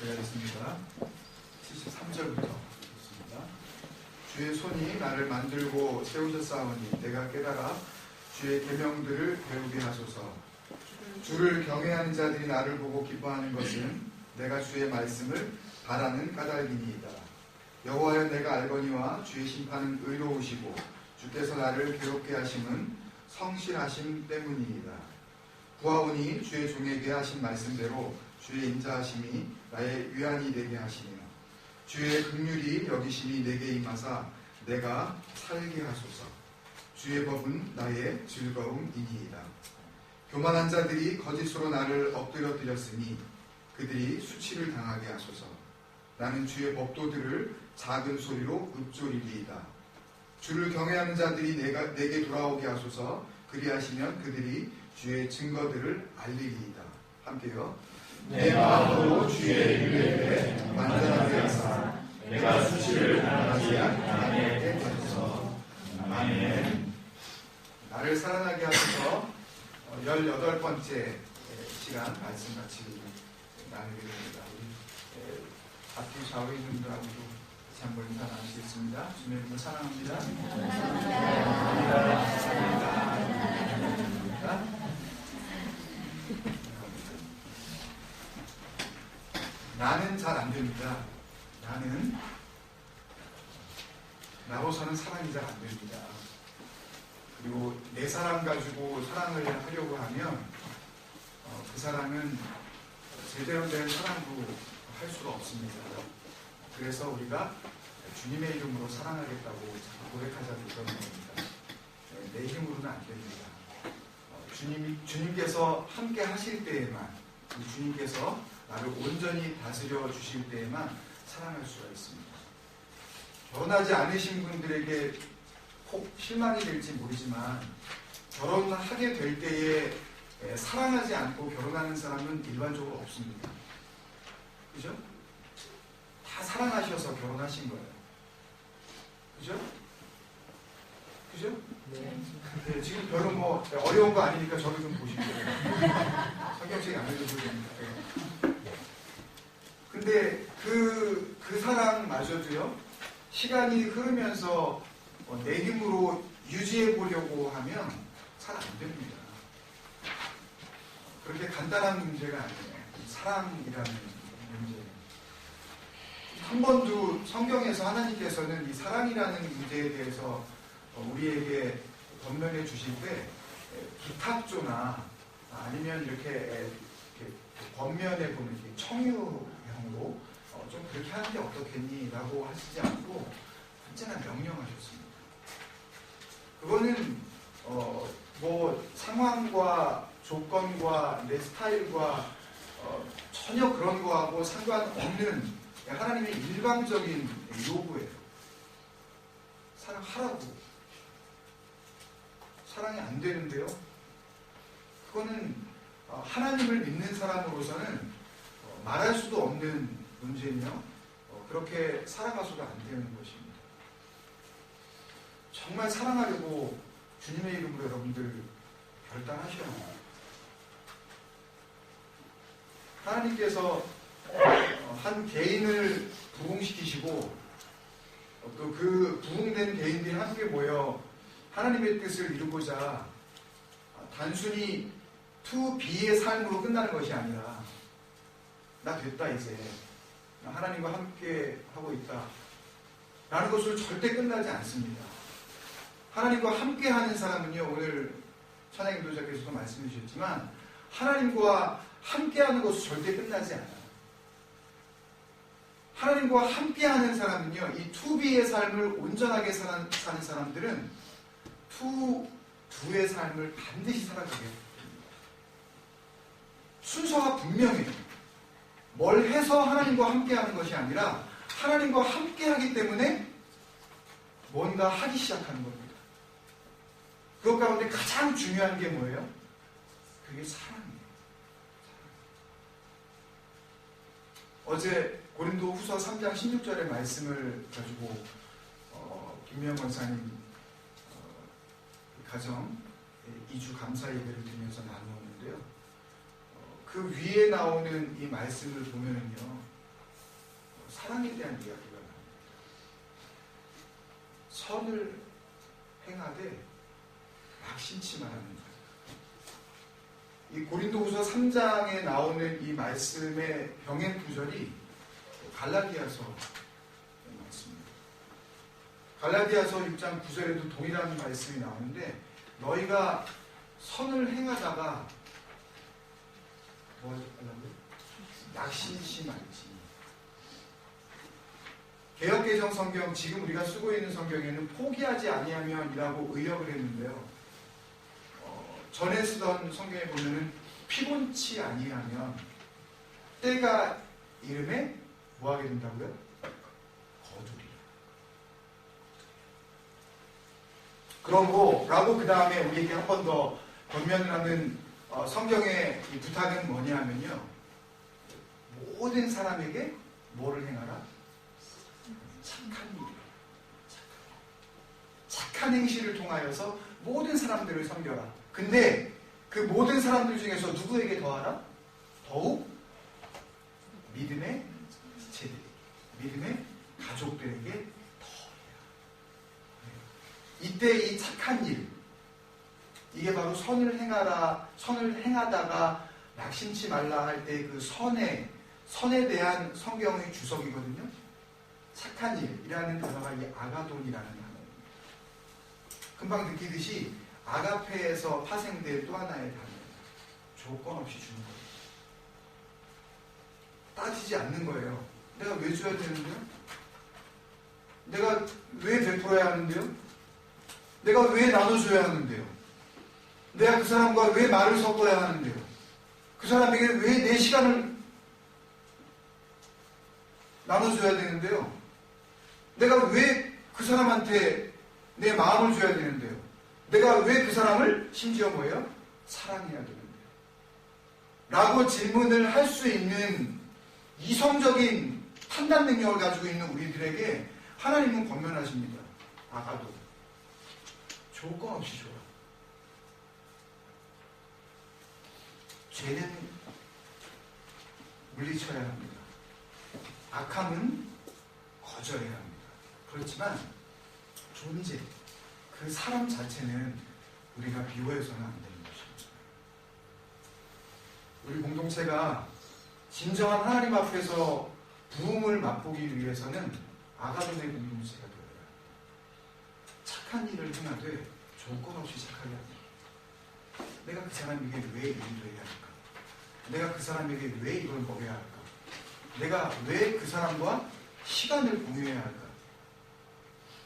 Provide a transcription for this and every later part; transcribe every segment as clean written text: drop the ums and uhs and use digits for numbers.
읽겠습니다. 73절부터 읽겠습니다. 주의 손이 나를 만들고 세우셨사오니 내가 깨달아 주의 계명들을 배우게 하소서. 주를 경외하는 자들이 나를 보고 기뻐하는 것은 내가 주의 말씀을 바라는 까닭이니이다. 여호와여 내가 알거니와 주의 심판은 의로우시고 주께서 나를 괴롭게 하심은 성실하심 때문이이다. 구하오니 주의 종에게 하신 말씀대로 주의 인자하심이 나의 위안이 되게 하시며 주의 긍휼이 여기심이 내게 임하사 내가 살게 하소서. 주의 법은 나의 즐거움이니이다. 교만한 자들이 거짓으로 나를 엎드려뜨렸으니 그들이 수치를 당하게 하소서. 나는 주의 법도들을 작은 소리로 읊조리리이다. 주를 경외하는 자들이 내게 돌아오게 하소서. 그리하시면 그들이 주의 증거들을 알리리이다. 함께요. 내 마음으로 주의 윤례에 완전하게 하사 내가 수치를 당하지 않게 하소서. 아멘. 나를 사랑하게 하소서. 18번째 시간 말씀 같이 나누게 됩니다. 우리 앞뒤 좌우에 있는 분들하고도 같이 한번 인사 나누시겠습니다. 주님의 이름으로 사랑합니다. 감사합니다. 나는 잘 안 됩니다. 나는 나로서는 사랑이 잘 안 됩니다. 그리고 내 사랑 가지고 사랑을 하려고 하면 그 사랑은 제대로 된 사랑도 할 수가 없습니다. 그래서 우리가 주님의 이름으로 사랑하겠다고 고백하자고 그러는 겁니다. 내 힘으로는 안 됩니다. 주님께서 함께 하실 때에만, 주님께서 나를 온전히 다스려 주실 때에만 사랑할 수가 있습니다. 결혼하지 않으신 분들에게 혹 실망이 될지 모르지만 결혼하게 될 때에 사랑하지 않고 결혼하는 사람은 일반적으로 없습니다. 그죠? 다 사랑하셔서 결혼하신 거예요. 그죠? 그죠? 네, 지금 별로 뭐 어려운 거 아니니까 저를 좀 보시면 돼요. 성경책이 안 읽어도 됩니다. 근데 그 사랑마저도요, 시간이 흐르면서 내 힘으로 유지해 보려고 하면 잘 안 됩니다. 그렇게 간단한 문제가 아니에요. 사랑이라는 문제. 한 번도 성경에서 하나님께서는 이 사랑이라는 문제에 대해서 우리에게 권면해 주실 때 기탁조나 아니면 이렇게 권면해 보는 청유형으로 좀 그렇게 하는 게 어떻겠니? 라고 하시지 않고 언제나 명령하셨습니다. 그거는 뭐 상황과 조건과 내 스타일과 전혀 그런 거하고 상관없는 하나님의 일방적인 요구예요. 사랑하라고. 사랑이 안 되는데요. 그거는 하나님을 믿는 사람으로서는 말할 수도 없는 문제이며 그렇게 살아가서도 안 되는 것입니다. 정말 사랑하려고 주님의 이름으로 여러분들 결단하셔야 합니다. 하나님께서 한 개인을 부흥시키시고 또 그 부흥된 개인들이 함께 모여 하나님의 뜻을 이루고자 단순히 to be의 삶으로 끝나는 것이 아니라 나 됐다 이제 나 하나님과 함께 하고 있다 라는 것으로 절대 끝나지 않습니다. 하나님과 함께 하는 사람은요, 오늘 찬양인도자께서도 말씀해 주셨지만 하나님과 함께 하는 것은 절대 끝나지 않아요. 하나님과 함께 하는 사람은요, 이 to be의 삶을 온전하게 사는 사람들은 to do의 삶을 반드시 살아가게 됩니다. 순서가 분명해요. 뭘 해서 하나님과 함께 하는 것이 아니라 하나님과 함께 하기 때문에 뭔가 하기 시작하는 겁니다. 그것 가운데 가장 중요한 게 뭐예요? 그게 사랑이에요. 어제 고린도 후서 3장 16절의 말씀을 가지고 김미영 권사님 가정 2주 감사 예배를 드리면서 나누었는데요. 그 위에 나오는 이 말씀을 보면은요, 사랑에 대한 이야기가 나옵니다. 선을 행하되 낙심치 말하는 거예요. 이 고린도후서 3장에 나오는 이 말씀의 병행 구절이 갈라디아서 말씀입니다. 갈라디아서 6장 9절에도 동일한 말씀이 나오는데 너희가 선을 행하다가 뭐 하려고요? 낙심치 말지. 개역개정 성경, 지금 우리가 쓰고 있는 성경에는 포기하지 아니하면이라고 의역을 했는데요. 전에 쓰던 성경에 보면은 피곤치 아니하면 때가 이름에 뭐 하게 된다고요? 거두리라. 그러고 라고 그 다음에 우리에게 한 번 더 권면을 하는 성경의 이 부탁은 뭐냐면요. 모든 사람에게 뭐를 행하라? 착한 일. 착한 행실을 통하여서 모든 사람들을 섬겨라. 근데 그 모든 사람들 중에서 누구에게 더하라? 더욱 믿음의 지체들, 믿음의 가족들에게 더해라. 이때 이 착한 일, 이게 바로 선을 행하라, 선을 행하다가 낙심치 말라 할 때 그 선에 대한 성경의 주석이거든요. 착한 일이라는 단어가 이 아가돈이라는 단어입니다. 금방 느끼듯이 아가페에서 파생될 또 하나의 단어입니다. 조건 없이 주는 거예요. 따지지 않는 거예요. 내가 왜 줘야 되는데요? 내가 왜 베풀어야 하는데요? 내가 왜 나눠줘야 하는데요? 내가 그 사람과 왜 말을 섞어야 하는데요? 그 사람에게 왜 내 시간을 나눠줘야 되는데요? 내가 왜 그 사람한테 내 마음을 줘야 되는데요? 내가 왜 그 사람을 심지어 뭐예요? 사랑해야 되는데요? 라고 질문을 할 수 있는 이성적인 판단 능력을 가지고 있는 우리들에게 하나님은 권면하십니다. 아가도 조건 없이 줘라. 죄는 물리쳐야 합니다. 악함은 거절해야 합니다. 그렇지만 존재, 그 사람 자체는 우리가 비호해서는 안 되는 것입니다. 우리 공동체가 진정한 하나님 앞에서 부흥을 맛보기 위해서는 아가돈의 공동체가 되어야 합니다. 착한 일을 행하되 조건 없이 착하게 합니다. 내가 그 사람에게 왜 일을 해야 할까? 내가 그 사람에게 왜 이걸 먹여야 할까? 내가 왜 그 사람과 시간을 공유해야 할까?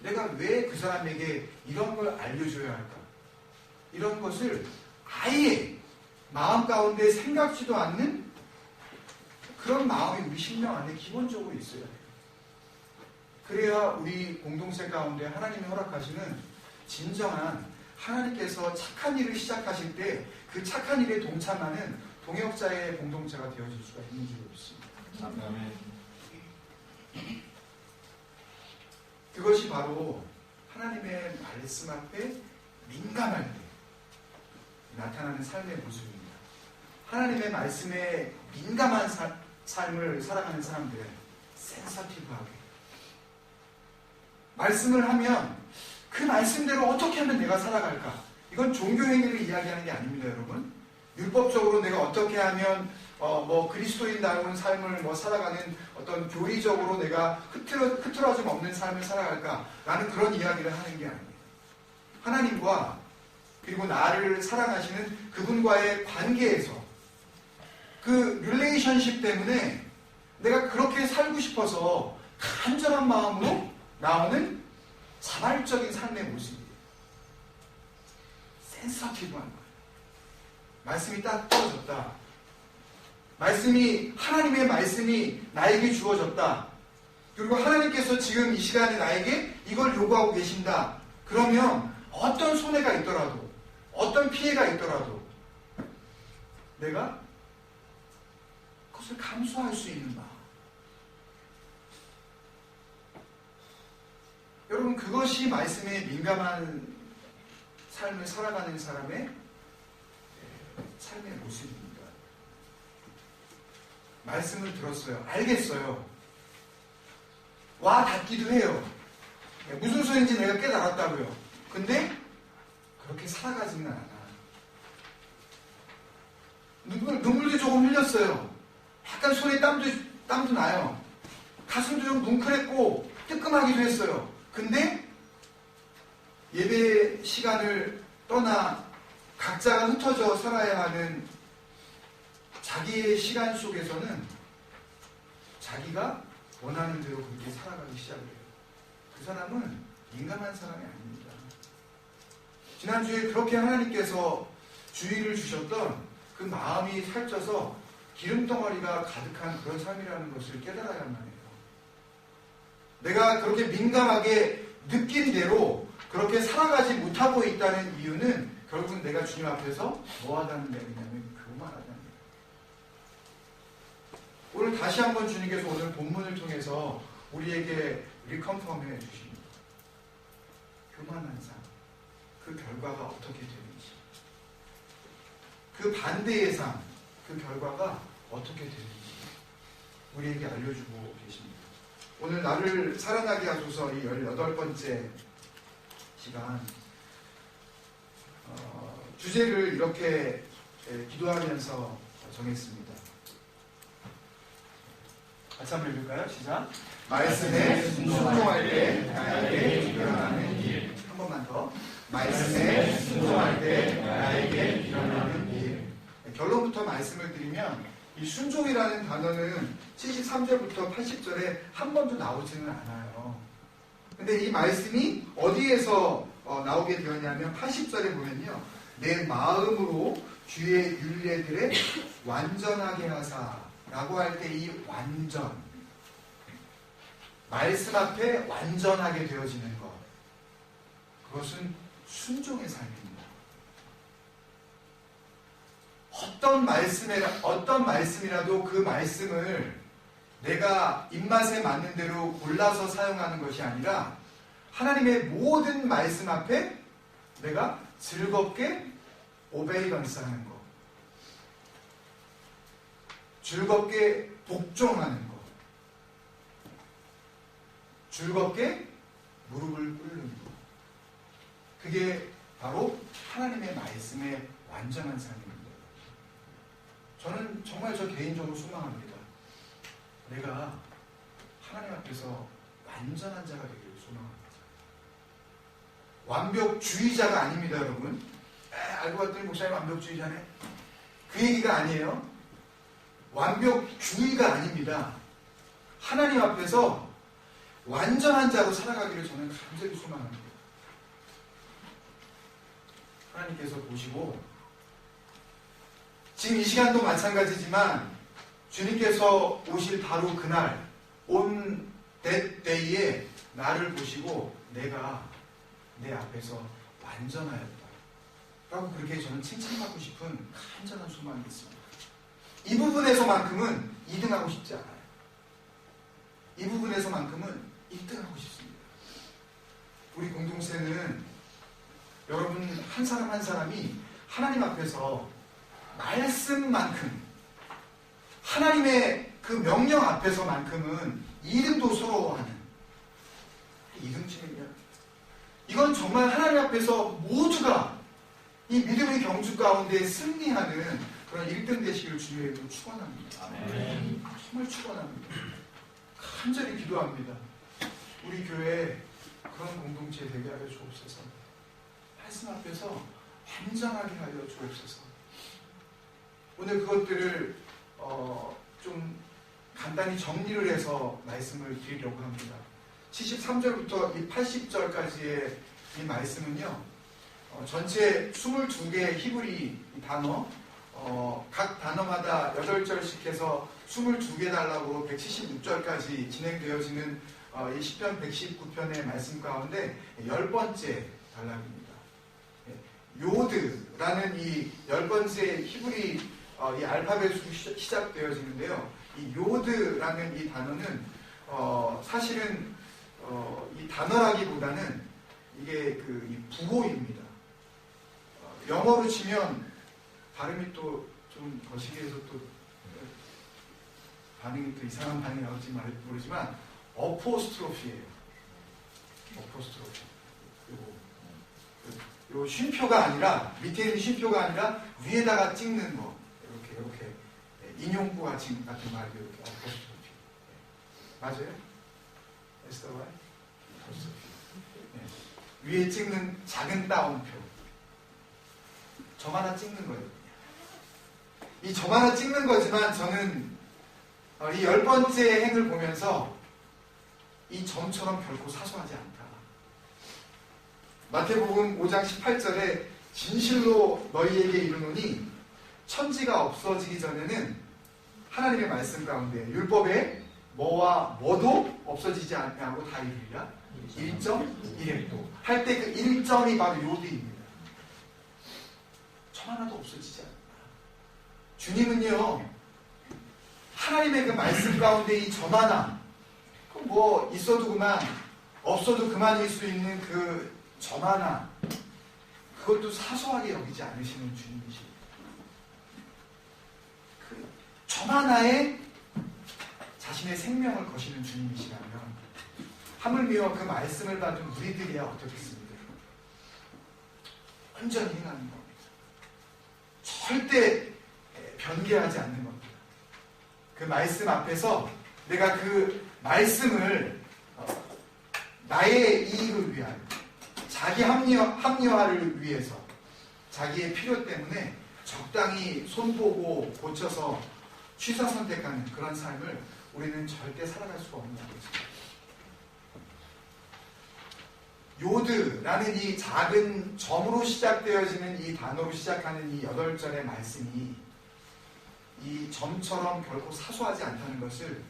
내가 왜 그 사람에게 이런 걸 알려줘야 할까? 이런 것을 아예 마음 가운데 생각지도 않는 그런 마음이 우리 심령 안에 기본적으로 있어야 해요. 그래야 우리 공동체 가운데 하나님이 허락하시는 진정한 하나님께서 착한 일을 시작하실 때 그 착한 일에 동참하는 동역자의 공동체가 되어질 수가 있는 줄 믿습니다. 아멘. 그것이 바로 하나님의 말씀 앞에 민감할 때 나타나는 삶의 모습입니다. 하나님의 말씀에 민감한 삶을 살아가는 사람들은 센서티브하게 말씀을 하면 그 말씀대로 어떻게 하면 내가 살아갈까? 이건 종교 행위를 이야기하는 게 아닙니다, 여러분. 율법적으로 내가 어떻게 하면 그리스도인다운 삶을 살아가는 어떤 교리적으로 내가 흐트러짐 없는 삶을 살아갈까라는 그런 이야기를 하는 게 아닙니다. 하나님과 그리고 나를 사랑하시는 그분과의 관계에서 그 릴레이션십 때문에 내가 그렇게 살고 싶어서 간절한 마음으로 나오는 자발적인 삶의 모습이에요. 센서티브한 거예요. 말씀이 딱 떨어졌다. 하나님의 말씀이 나에게 주어졌다. 그리고 하나님께서 지금 이 시간에 나에게 이걸 요구하고 계신다. 그러면 어떤 손해가 있더라도, 어떤 피해가 있더라도 내가 그것을 감수할 수 있는 마음. 여러분, 그것이 말씀에 민감한 삶을 살아가는 사람의 삶의 모습입니다. 말씀을 들었어요. 알겠어요. 와 닿기도 해요. 무슨 소리인지 내가 깨달았다고요. 근데 그렇게 살아가지는 않아. 눈물도 조금 흘렸어요. 약간 손에 땀도 나요. 가슴도 좀 뭉클했고 뜨끔하기도 했어요. 근데 예배 시간을 떠나 각자가 흩어져 살아야 하는 자기의 시간 속에서는 자기가 원하는 대로 그렇게 살아가기 시작을 해요. 그 사람은 민감한 사람이 아닙니다. 지난주에 그렇게 하나님께서 주의를 주셨던 그 마음이 살쪄서 기름덩어리가 가득한 그런 삶이라는 것을 깨달아야만 해요. 내가 그렇게 민감하게 느낀 대로 그렇게 살아가지 못하고 있다는 이유는 결국은 내가 주님 앞에서 뭐 하다는 내용이냐면 교만하다는 거예요. 오늘 다시 한번 주님께서 오늘 본문을 통해서 우리에게 리컨펌해 주십니다. 교만한 삶, 그 결과가 어떻게 되는지, 그 반대의 삶, 그 결과가 어떻게 되는지 우리에게 알려주고 계십니다. 오늘 나를 살아나게 하소서 이 18번째 시간 주제를 이렇게 기도하면서 정했습니다. 같이 한번 읽을까요? 시작. 말씀에 순종할 때 나에게 일어나는 일. 한 번만 더. 말씀에 순종할 때 나에게 일어나는 일. 결론부터 말씀을 드리면 이 순종이라는 단어는 73절부터 80절에 한 번도 나오지는 않아요. 근데 이 말씀이 어디에서 나오게 되었냐면 80절에 보면요. 내 마음으로 주의 율례들에 완전하게 하사 라고 할 때 이 완전, 말씀 앞에 완전하게 되어지는 것, 그것은 순종의 삶입니다. 어떤 말씀이라도 그 말씀을 내가 입맛에 맞는 대로 골라서 사용하는 것이 아니라 하나님의 모든 말씀 앞에 내가 즐겁게 오베이던스 하는 것, 즐겁게 복종하는 것, 즐겁게 무릎을 꿇는 것, 그게 바로 하나님의 말씀의 완전한 삶입니다. 저는 정말 저 개인적으로 소망합니다. 내가 하나님 앞에서 완전한 자가 되기를 소망합니다. 완벽주의자가 아닙니다, 여러분. 알고 봤더니 목사님 완벽주의자네. 그 얘기가 아니에요. 완벽주의가 아닙니다. 하나님 앞에서 완전한 자로 살아가기를 저는 간절히 소망합니다. 하나님께서 보시고 지금 이 시간도 마찬가지지만 주님께서 오실 바로 그날 온 that day에 나를 보시고 내가 내 앞에서 완전하였다 라고 그렇게 저는 칭찬받고 싶은 간절한 소망이 있습니다. 이 부분에서만큼은 2등하고 싶지 않아요. 이 부분에서만큼은 1등하고 싶습니다. 우리 공동체는 여러분 한 사람 한 사람이 하나님 앞에서 말씀만큼 하나님의 그 명령 앞에서만큼은 2등도 서러워하는 2등쯤이면 이건 정말 하나님 앞에서 모두가 이 믿음의 경주 가운데 승리하는 그런 1등 되시기를 주님으로 축원합니다. 아멘. 정말 축원합니다. 간절히 기도합니다. 우리 교회에 그런 공동체 되게 하여 주옵소서. 말씀 앞에서 완전하게 하여 주옵소서. 오늘 그것들을 좀 간단히 정리를 해서 말씀을 드리려고 합니다. 73절부터 이 80절까지의 이 말씀은요, 전체 22개의 히브리 단어, 각 단어마다 8절씩 해서 22개 달라고 176절까지 진행되어지는 이 시편 119편의 말씀 가운데 10번째 단락입니다. 요드라는 이 10번째 히브리 이 알파벳으로 시작되어지는데요. 이 요드라는 이 단어는 사실은 이 단어라기보다는 이게 이 부호입니다. 영어로 치면 발음이 또 좀 거시기해서 또 반응이 또 이상한 반응이 나올지 모르지만 어포스트로피예요. 어포스트로피. 요 쉼표가 아니라, 밑에 있는 쉼표가 아니라 위에다가 찍는 거. 이렇게 인용구 같은 말이 이렇게 어포스트로피. 맞아요? That's the right? 위에 찍는 작은 따옴표. 점 하나 찍는 거예요. 이 점 하나 찍는 거지만 저는 이 10번째 행을 보면서 이 점처럼 결코 사소하지 않다. 마태복음 5장 18절에 진실로 너희에게 이르노니 천지가 없어지기 전에는 하나님의 말씀 가운데 율법에 뭐와 뭐도 없어지지 않냐고 다 이르리라. 1.1획도 할 때 그 1점이 바로 요드입니다. 점 하나도 없어지지 않는다. 주님은요, 하나님의 그 말씀 가운데 이 점 하나, 뭐 있어도 그만, 없어도 그만일 수 있는 그 점 하나, 그것도 사소하게 여기지 않으시는 주님이십니다. 그 점 하나에 자신의 생명을 거시는 주님이시라면 하물며 그 말씀을 받은 우리들이야 어떻겠습니까? 온전히 행하는 겁니다. 절대 변개하지 않는 겁니다. 그 말씀 앞에서 내가 그 말씀을 나의 이익을 위하여, 자기 합리화를 위해서, 자기의 필요 때문에 적당히 손보고 고쳐서 취사 선택하는 그런 삶을 우리는 절대 살아갈 수가 없는 것입니다. 요드라는 이 작은 점으로 시작되어지는 이 단어로 시작하는 이 8절의 말씀이 이 점처럼 결코 사소하지 않다는 것을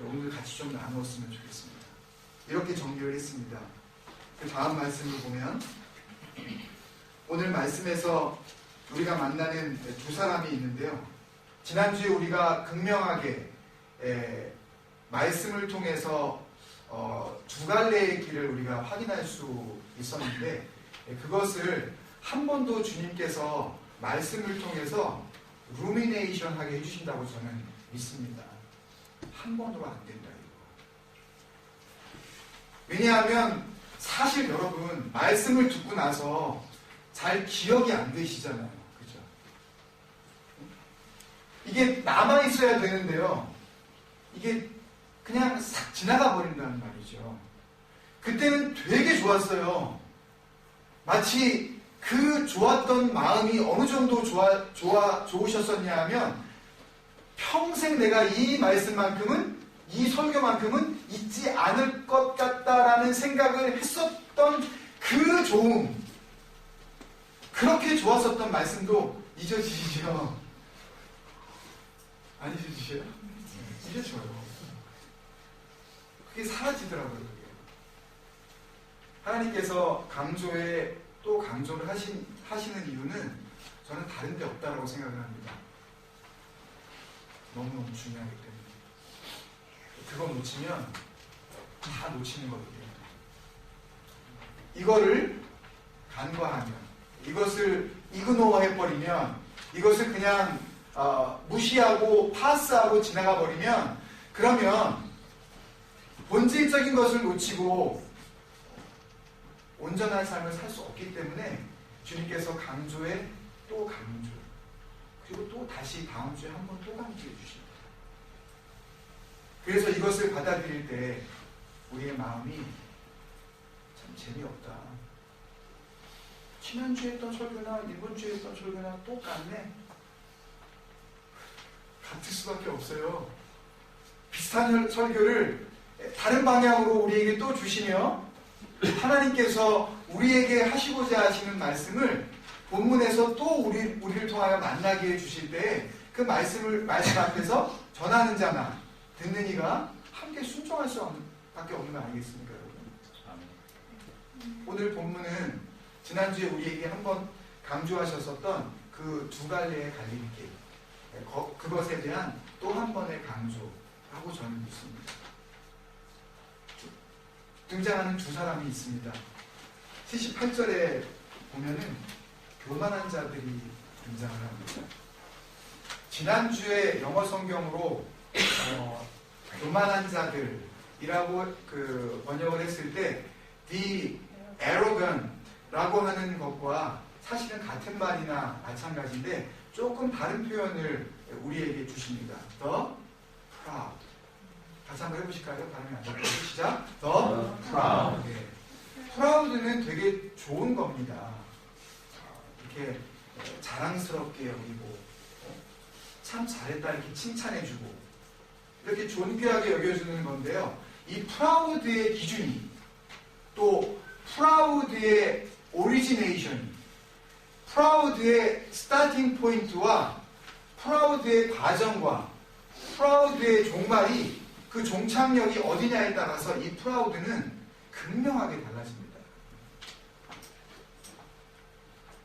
오늘 같이 좀 나누었으면 좋겠습니다. 이렇게 정리를 했습니다. 그 다음 말씀을 보면 오늘 말씀에서 우리가 만나는 두 사람이 있는데요. 지난주에 우리가 극명하게 말씀을 통해서 두 갈래의 길을 우리가 확인할 수 있었는데 그것을 한 번도 주님께서 말씀을 통해서 루미네이션 하게 해주신다고 저는 믿습니다. 한 번으로 안 된다 이거. 왜냐하면 사실 여러분 말씀을 듣고 나서 잘 기억이 안 되시잖아요. 그죠? 이게 남아있어야 되는데요. 이게 그냥 싹 지나가 버린다는 말이죠. 그때는 되게 좋았어요. 마치 그 좋았던 마음이 어느 정도 좋으셨었냐 하면 평생 내가 이 말씀만큼은, 이 설교만큼은 잊지 않을 것 같다라는 생각을 했었던 그 좋음, 그렇게 좋았었던 말씀도 잊어지시죠? 안 잊어지셔요? 잊어져요. 그게 사라지더라고요. 그게. 하나님께서 강조에 또 강조를 하시는 이유는 저는 다른 데 없다라고 생각을 합니다. 너무너무 중요하기 때문에. 그거 놓치면 다 놓치는 거거든요. 이거를 간과하면, 이것을 이그노어해버리면, 이것을 그냥 무시하고 파스하고 지나가 버리면, 그러면 본질적인 것을 놓치고 온전한 삶을 살 수 없기 때문에 주님께서 강조에 또 강조, 그리고 또 다시 다음 주에 한 번 또 강조해 주십니다. 그래서 이것을 받아들일 때 우리의 마음이 참 재미없다. 지난주에 했던 설교나 이번주에 했던 설교나 똑같네. 같을 수밖에 없어요. 비슷한 설교를 다른 방향으로 우리에게 또 주시며 하나님께서 우리에게 하시고자 하시는 말씀을 본문에서 또 우리를 통하여 만나게 해주실 때 그 말씀 앞에서 전하는 자나 듣는 이가 함께 순종할 수밖에 없는 거 아니겠습니까, 여러분? 오늘 본문은 지난주에 우리에게 한번 강조하셨었던 그 두 갈래의 갈림길, 그것에 대한 또 한 번의 강조라고 저는 믿습니다. 등장하는 두 사람이 있습니다. 78절에 보면은 교만한 자들이 등장을 합니다. 지난주에 영어 성경으로 교만한 자들, 이라고 번역을 했을 때 the arrogant 라고 하는 것과 사실은 같은 말이나 마찬가지인데 조금 다른 표현을 우리에게 주십니다. The proud. 다시 한번 해보실까요? 발음이 안 잡혀요. 시작. The proud. 네. proud는 되게 좋은 겁니다. 이렇게 자랑스럽게 여기고 참 잘했다 이렇게 칭찬해주고 이렇게 존귀하게 여겨주는 건데요. 이 proud의 기준이 또 proud의 오리지네이션이 프라우드의 스타팅 포인트와 프라우드의 과정과 프라우드의 종말이 그 종착역이 어디냐에 따라서 이 프라우드는 극명하게 달라집니다.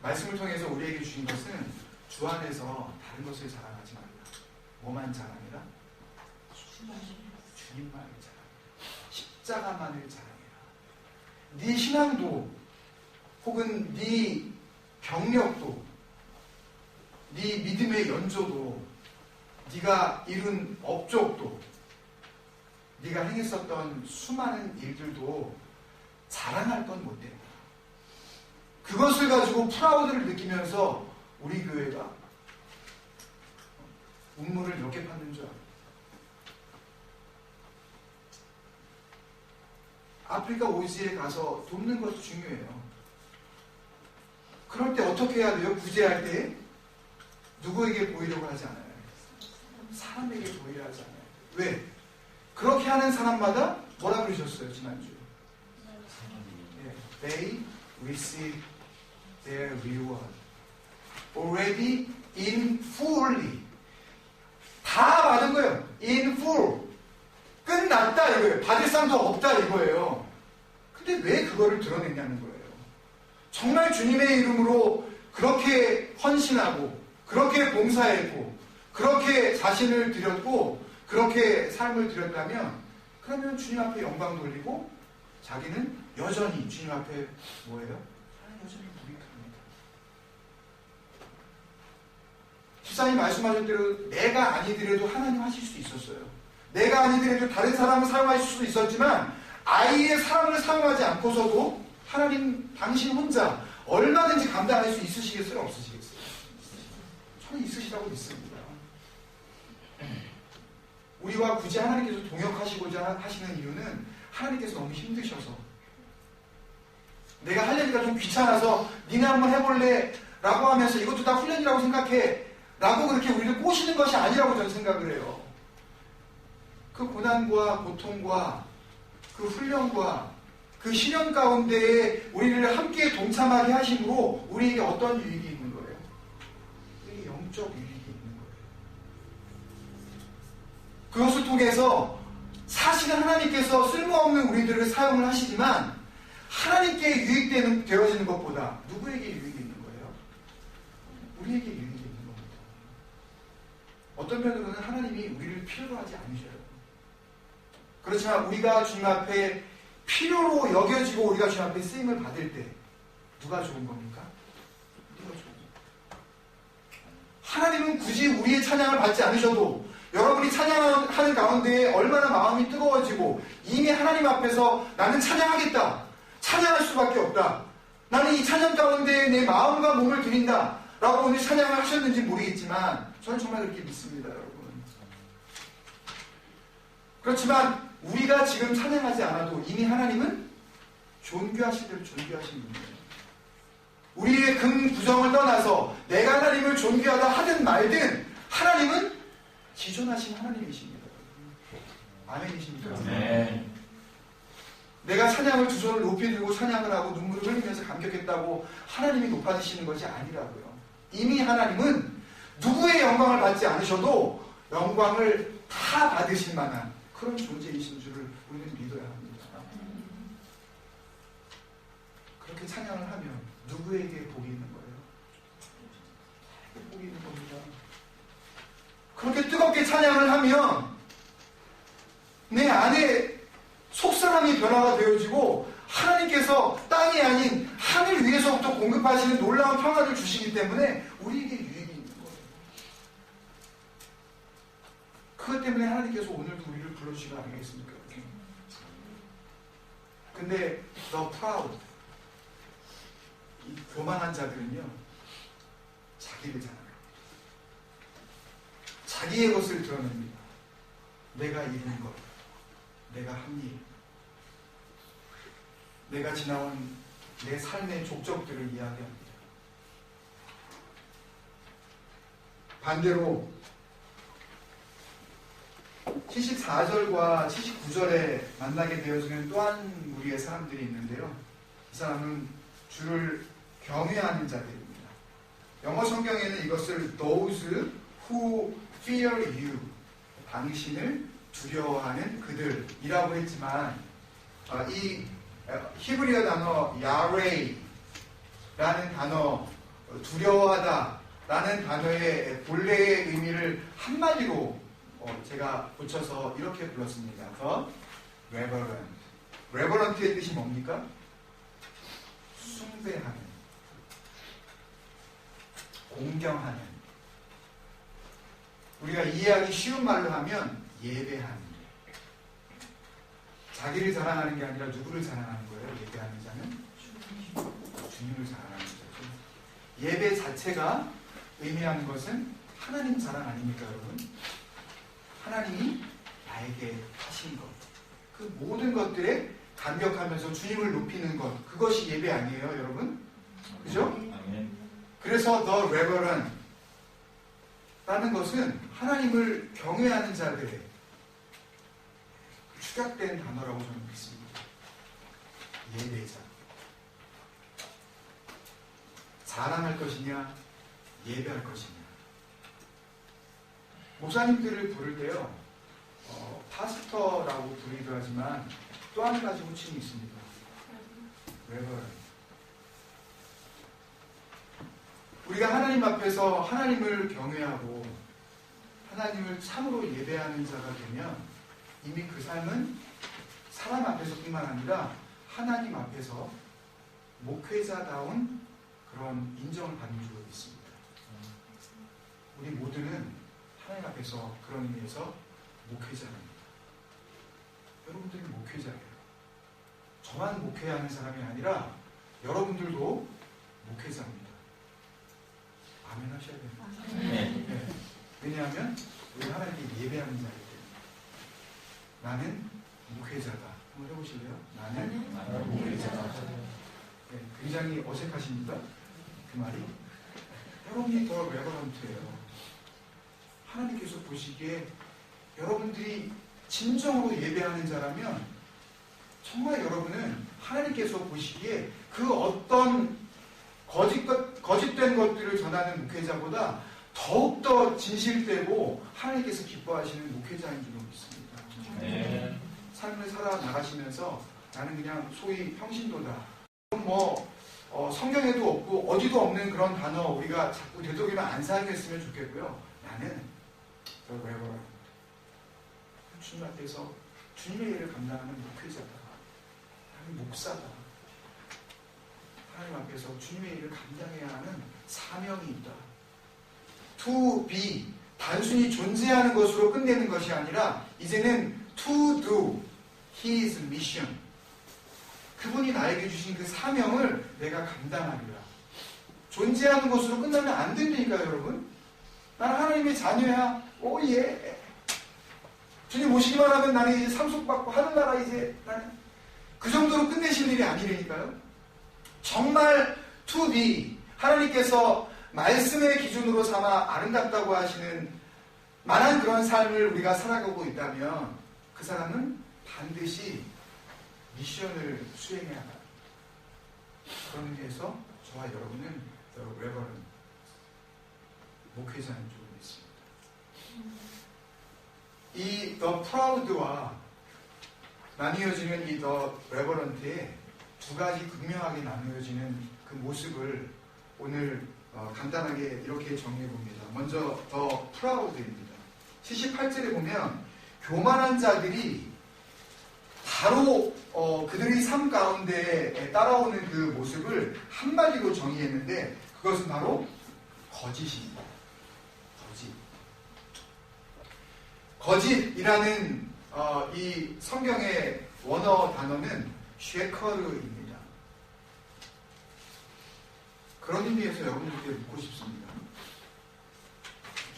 말씀을 통해서 우리에게 주신 것은 주 안에서 다른 것을 자랑하지 말라. 뭐만 자랑해라? 주님만을 자랑해라. 십자가만을 자랑해라. 네 신앙도 혹은 네 경력도 네 믿음의 연조도 네가 이룬 업적도 네가 행했었던 수많은 일들도 자랑할 건 못 된다. 그것을 가지고 프라우드를 느끼면서 우리 교회가 우물을 몇 개 팠는 줄 알아. 아프리카 오지에 가서 돕는 것도 중요해요. 그럴 때 어떻게 해야 돼요? 구제할 때 누구에게 보이려고 하지 않아요. 사람에게 보이려 하지 않아요. 왜? 그렇게 하는 사람마다 뭐라 그러셨어요? 지난주 They receive their reward already in fully. 다 받은 거예요. in full. 끝났다 이거예요. 받을 사람도 없다 이거예요. 근데 왜 그거를 드러냈냐는 거예요. 정말 주님의 이름으로 그렇게 헌신하고 그렇게 봉사했고 그렇게 자신을 드렸고 그렇게 삶을 드렸다면 그러면 주님 앞에 영광 돌리고 자기는 여전히 주님 앞에 뭐예요? 여전히 무익합니다. 집사님 말씀하신 대로 내가 아니더라도 하나님 하실 수 있었어요. 내가 아니더라도 다른 사람을 사용하실 수도 있었지만 아이의 사람을 사용하지 않고서도 하나님 당신 혼자 얼마든지 감당할 수 있으시겠어요? 없으시겠어요? 저는 있으시다고 믿습니다. 우리와 굳이 하나님께서 동역하시고자 하시는 이유는 하나님께서 너무 힘드셔서 내가 하려니까 좀 귀찮아서 니네 한번 해볼래? 라고 하면서 이것도 다 훈련이라고 생각해 라고 그렇게 우리를 꼬시는 것이 아니라고 저는 생각을 해요. 그 고난과 고통과 그 훈련과 그 시련 가운데에 우리를 함께 동참하게 하심으로 우리에게 어떤 유익이 있는 거예요? 우리에게 영적 유익이 있는 거예요. 그것을 통해서 사실은 하나님께서 쓸모없는 우리들을 사용을 하시지만 하나님께 유익되어지는 것보다 누구에게 유익이 있는 거예요? 우리에게 유익이 있는 겁니다. 어떤 면으로는 하나님이 우리를 필요로 하지 않으셔요. 그렇지만 우리가 주님 앞에 필요로 여겨지고 우리가 주님 앞에 쓰임을 받을 때 누가 좋은 겁니까? 누가 좋은 겁니까? 하나님은 굳이 우리의 찬양을 받지 않으셔도 여러분이 찬양하는 가운데 얼마나 마음이 뜨거워지고 이미 하나님 앞에서 나는 찬양하겠다. 찬양할 수밖에 없다. 나는 이 찬양 가운데 내 마음과 몸을 드린다. 라고 오늘 찬양을 하셨는지 모르겠지만 저는 정말 그렇게 믿습니다. 여러분. 그렇지만 우리가 지금 찬양하지 않아도 이미 하나님은 존귀하신 대로 존귀하신 분이에요. 우리의 긍부정을 떠나서 내가 하나님을 존귀하다 하든 말든 하나님은 기존하신 하나님이십니다. 아멘이십니까? 네. 내가 찬양을 두 손을 높이 들고 찬양을 하고 눈물을 흘리면서 감격했다고 하나님이 높아지시는 것이 아니라고요. 이미 하나님은 누구의 영광을 받지 않으셔도 영광을 다 받으실 만한 그런 존재이신 줄을 우리는 믿어야 합니다. 그렇게 찬양을 하면 누구에게 복이 있는 거예요? 복이 있는 겁니다. 그렇게 뜨겁게 찬양을 하면 내 안에 속사람이 변화가 되어지고 하나님께서 땅이 아닌 하늘 위에서부터 공급하시는 놀라운 평화를 주시기 때문에 우리에게 유익이 있는 거예요. 그것 때문에 하나님께서 오늘도 우리를 불러주시는 거 아니겠습니까? 근데 the proud, 이 교만한 자들은요, 자기를 자랑합니다. 자기의 것을 드러냅니다. 내가 이룬 것, 내가 한 일, 내가 지나온 내 삶의 족적들을 이야기합니다. 반대로 74절과 79절에 만나게 되어지는 또한 무리의 사람들이 있는데요. 이 사람은 주를 경외하는 자들입니다. 영어 성경에는 이것을 those who fear you, 당신을 두려워하는 그들이라고 했지만 이 히브리어 단어 야레이라는 단어, 두려워하다라는 단어의 본래의 의미를 한마디로 제가 붙여서 이렇게 불렀습니다. The reverent. reverent의 뜻이 뭡니까? 숭배하는, 공경하는. 우리가 이해하기 쉬운 말로 하면 예배하는. 자기를 자랑하는 게 아니라 누구를 자랑하는 거예요? 예배하는 자는 주님을 자랑하는 자죠. 예배 자체가 의미하는 것은 하나님 자랑 아닙니까, 여러분? 하나님이 나에게 하신 것, 그 모든 것들에 감격하면서 주님을 높이는 것, 그것이 예배 아니에요, 여러분? 그죠? 그래서 the reverent 라는 것은 하나님을 경외하는 자들의 축약된 단어라고 저는 믿습니다. 예배자. 자랑할 것이냐, 예배할 것이냐. 목사님들을 부를 때요, 파스터라고 부르기도 하지만 또 한 가지 호칭이 있습니다. 레버런트. 우리가 하나님 앞에서 하나님을 경외하고 하나님을 참으로 예배하는 자가 되면 이미 그 삶은 사람 앞에서뿐만 아니라 하나님 앞에서 목회자다운 그런 인정을 받는 줄로 믿습니다. 우리 모두는 하나님 앞에서 그런 의미에서 목회자입니다. 여러분들이 목회자예요. 저만 목회하는 사람이 아니라 여러분들도 목회자입니다. 아멘 하셔야 됩니다. 네. 왜냐하면 우리 하나님께 예배하는 자이기 때문에. 나는 목회자다. 한번 해보실래요? 나는 목회자다. 네, 굉장히 어색하십니다. 그 말이. 여러분이 더 레버런트예요. 하나님께서 보시기에 여러분들이 진정으로 예배하는 자라면 정말 여러분은 하나님께서 보시기에 그 어떤 거짓된 것들을 전하는 목회자보다 더욱더 진실되고 하나님께서 기뻐하시는 목회자인 줄로 믿습니다. 네. 삶을 살아나가시면서 나는 그냥 소위 평신도다. 성경에도 없고 어디도 없는 그런 단어 우리가 자꾸 되도록이면 안 사용했으면 좋겠고요. 나는 주님 앞에서 주님의 일을 감당하는 목회자다. 나는 목사다. 하나님 앞에서 주님의 일을 감당해야 하는 사명이 있다. To be, 단순히 존재하는 것으로 끝내는 것이 아니라 이제는 to do His mission. 그분이 나에게 주신 그 사명을 내가 감당하리라. 존재하는 것으로 끝나면 안 됩니까, 여러분? 나는 하나님의 자녀야. 오예. 주님 오시기만 하면 나는 이제 상속받고 하늘나라 이제 나는 그 정도로 끝내실 일이 아니라니까요. 정말 to be, 하나님께서 말씀의 기준으로 삼아 아름답다고 하시는 만한 그런 삶을 우리가 살아가고 있다면 그 사람은 반드시 미션을 수행해야 합니다. 그런 의미에서 저와 여러분은 레버런트 목회자인 줄 믿습니다. 이 The Proud와 나뉘어지는 이 The Reverent의 두 가지 극명하게 나누어지는 그 모습을 오늘 간단하게 이렇게 정리해 봅니다. 먼저 The Proud입니다. 78절에 보면 교만한 자들이 바로 그들의 삶 가운데 따라오는 그 모습을 한마디로 정의했는데 그것은 바로 거짓입니다. 거짓이라는 이 성경의 원어 단어는 쉐커르입니다. 그런 의미에서 여러분들께 묻고 싶습니다.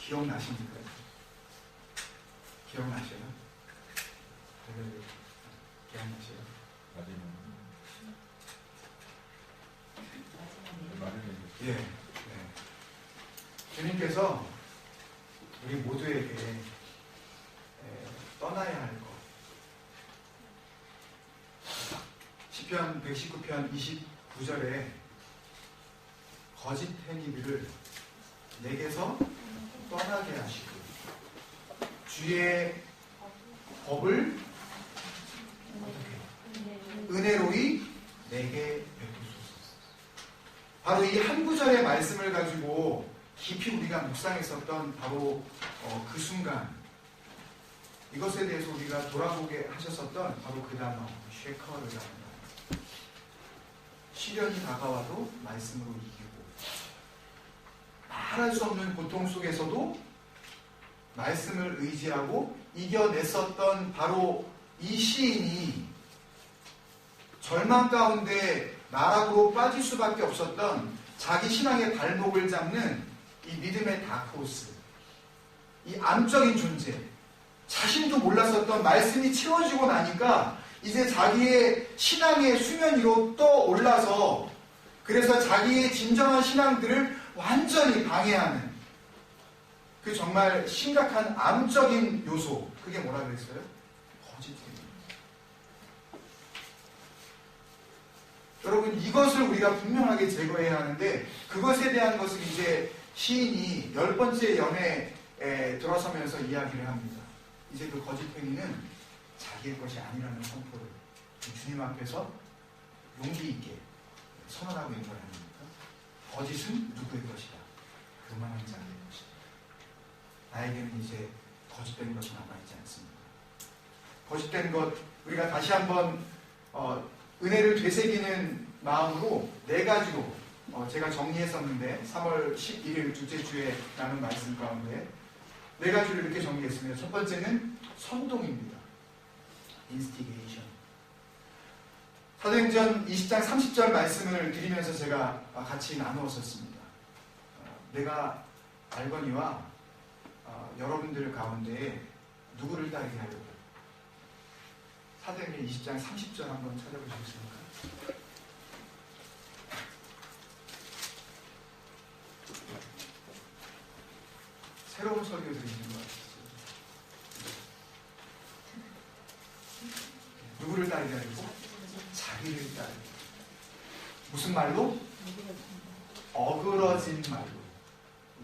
기억나십니까? 기억나셔요? 기억나셔요? 예. 네. 주님께서 우리 모두에게 떠나야 할 것. 시편 119편 29절에 거짓 행위들을 내게서 떠나게 하시고 주의 법을 은혜로이 내게 베푸소서. 바로 이 한 구절의 말씀을 가지고 깊이 우리가 묵상했었던 바로 그 순간, 이것에 대해서 우리가 돌아보게 하셨었던 바로 그 단어 쉐커르라는 단어. 시련이 다가와도 말씀으로 이기고 말할 수 없는 고통 속에서도 말씀을 의지하고 이겨냈었던 바로 이 시인이 절망 가운데 나락으로 빠질 수밖에 없었던 자기 신앙의 발목을 잡는 이 믿음의 다크호스, 이 암적인 존재, 자신도 몰랐었던 말씀이 채워지고 나니까 이제 자기의 신앙의 수면 위로 떠올라서 그래서 자기의 진정한 신앙들을 완전히 방해하는 그 정말 심각한 암적인 요소, 그게 뭐라 그랬어요? 거짓입니다. 여러분, 이것을 우리가 분명하게 제거해야 하는데 그것에 대한 것을 이제 시인이 10번째 연애에 들어서면서 이야기를 합니다. 이제 그 거짓 행위는 자기의 것이 아니라는 선포를 주님 앞에서 용기 있게 선언하고 있는 걸 아닙니까? 거짓은 누구의 것이다? 그만한 자의 것이다. 나에게는 이제 거짓된 것은 남아있지 않습니다. 거짓된 것, 우리가 다시 한번 은혜를 되새기는 마음으로 4가지로 제가 정리했었는데 3월 11일 둘째 주에 나눈 말씀 가운데 4가지를 이렇게 정리했습니다. 첫 번째는 선동입니다. instigation. 사도행전 20장 30절 말씀을 드리면서 제가 같이 나누었었습니다. 내가 알거니와 여러분들 가운데 누구를 따르게 하려고. 사도행전 20장 30절 한번 찾아보시겠습니까? 새로운 소리가 들리는 것 같았어요. 누구를 따르게 하려고? 자기를 따르게. 무슨 말로? 어그러진 말로.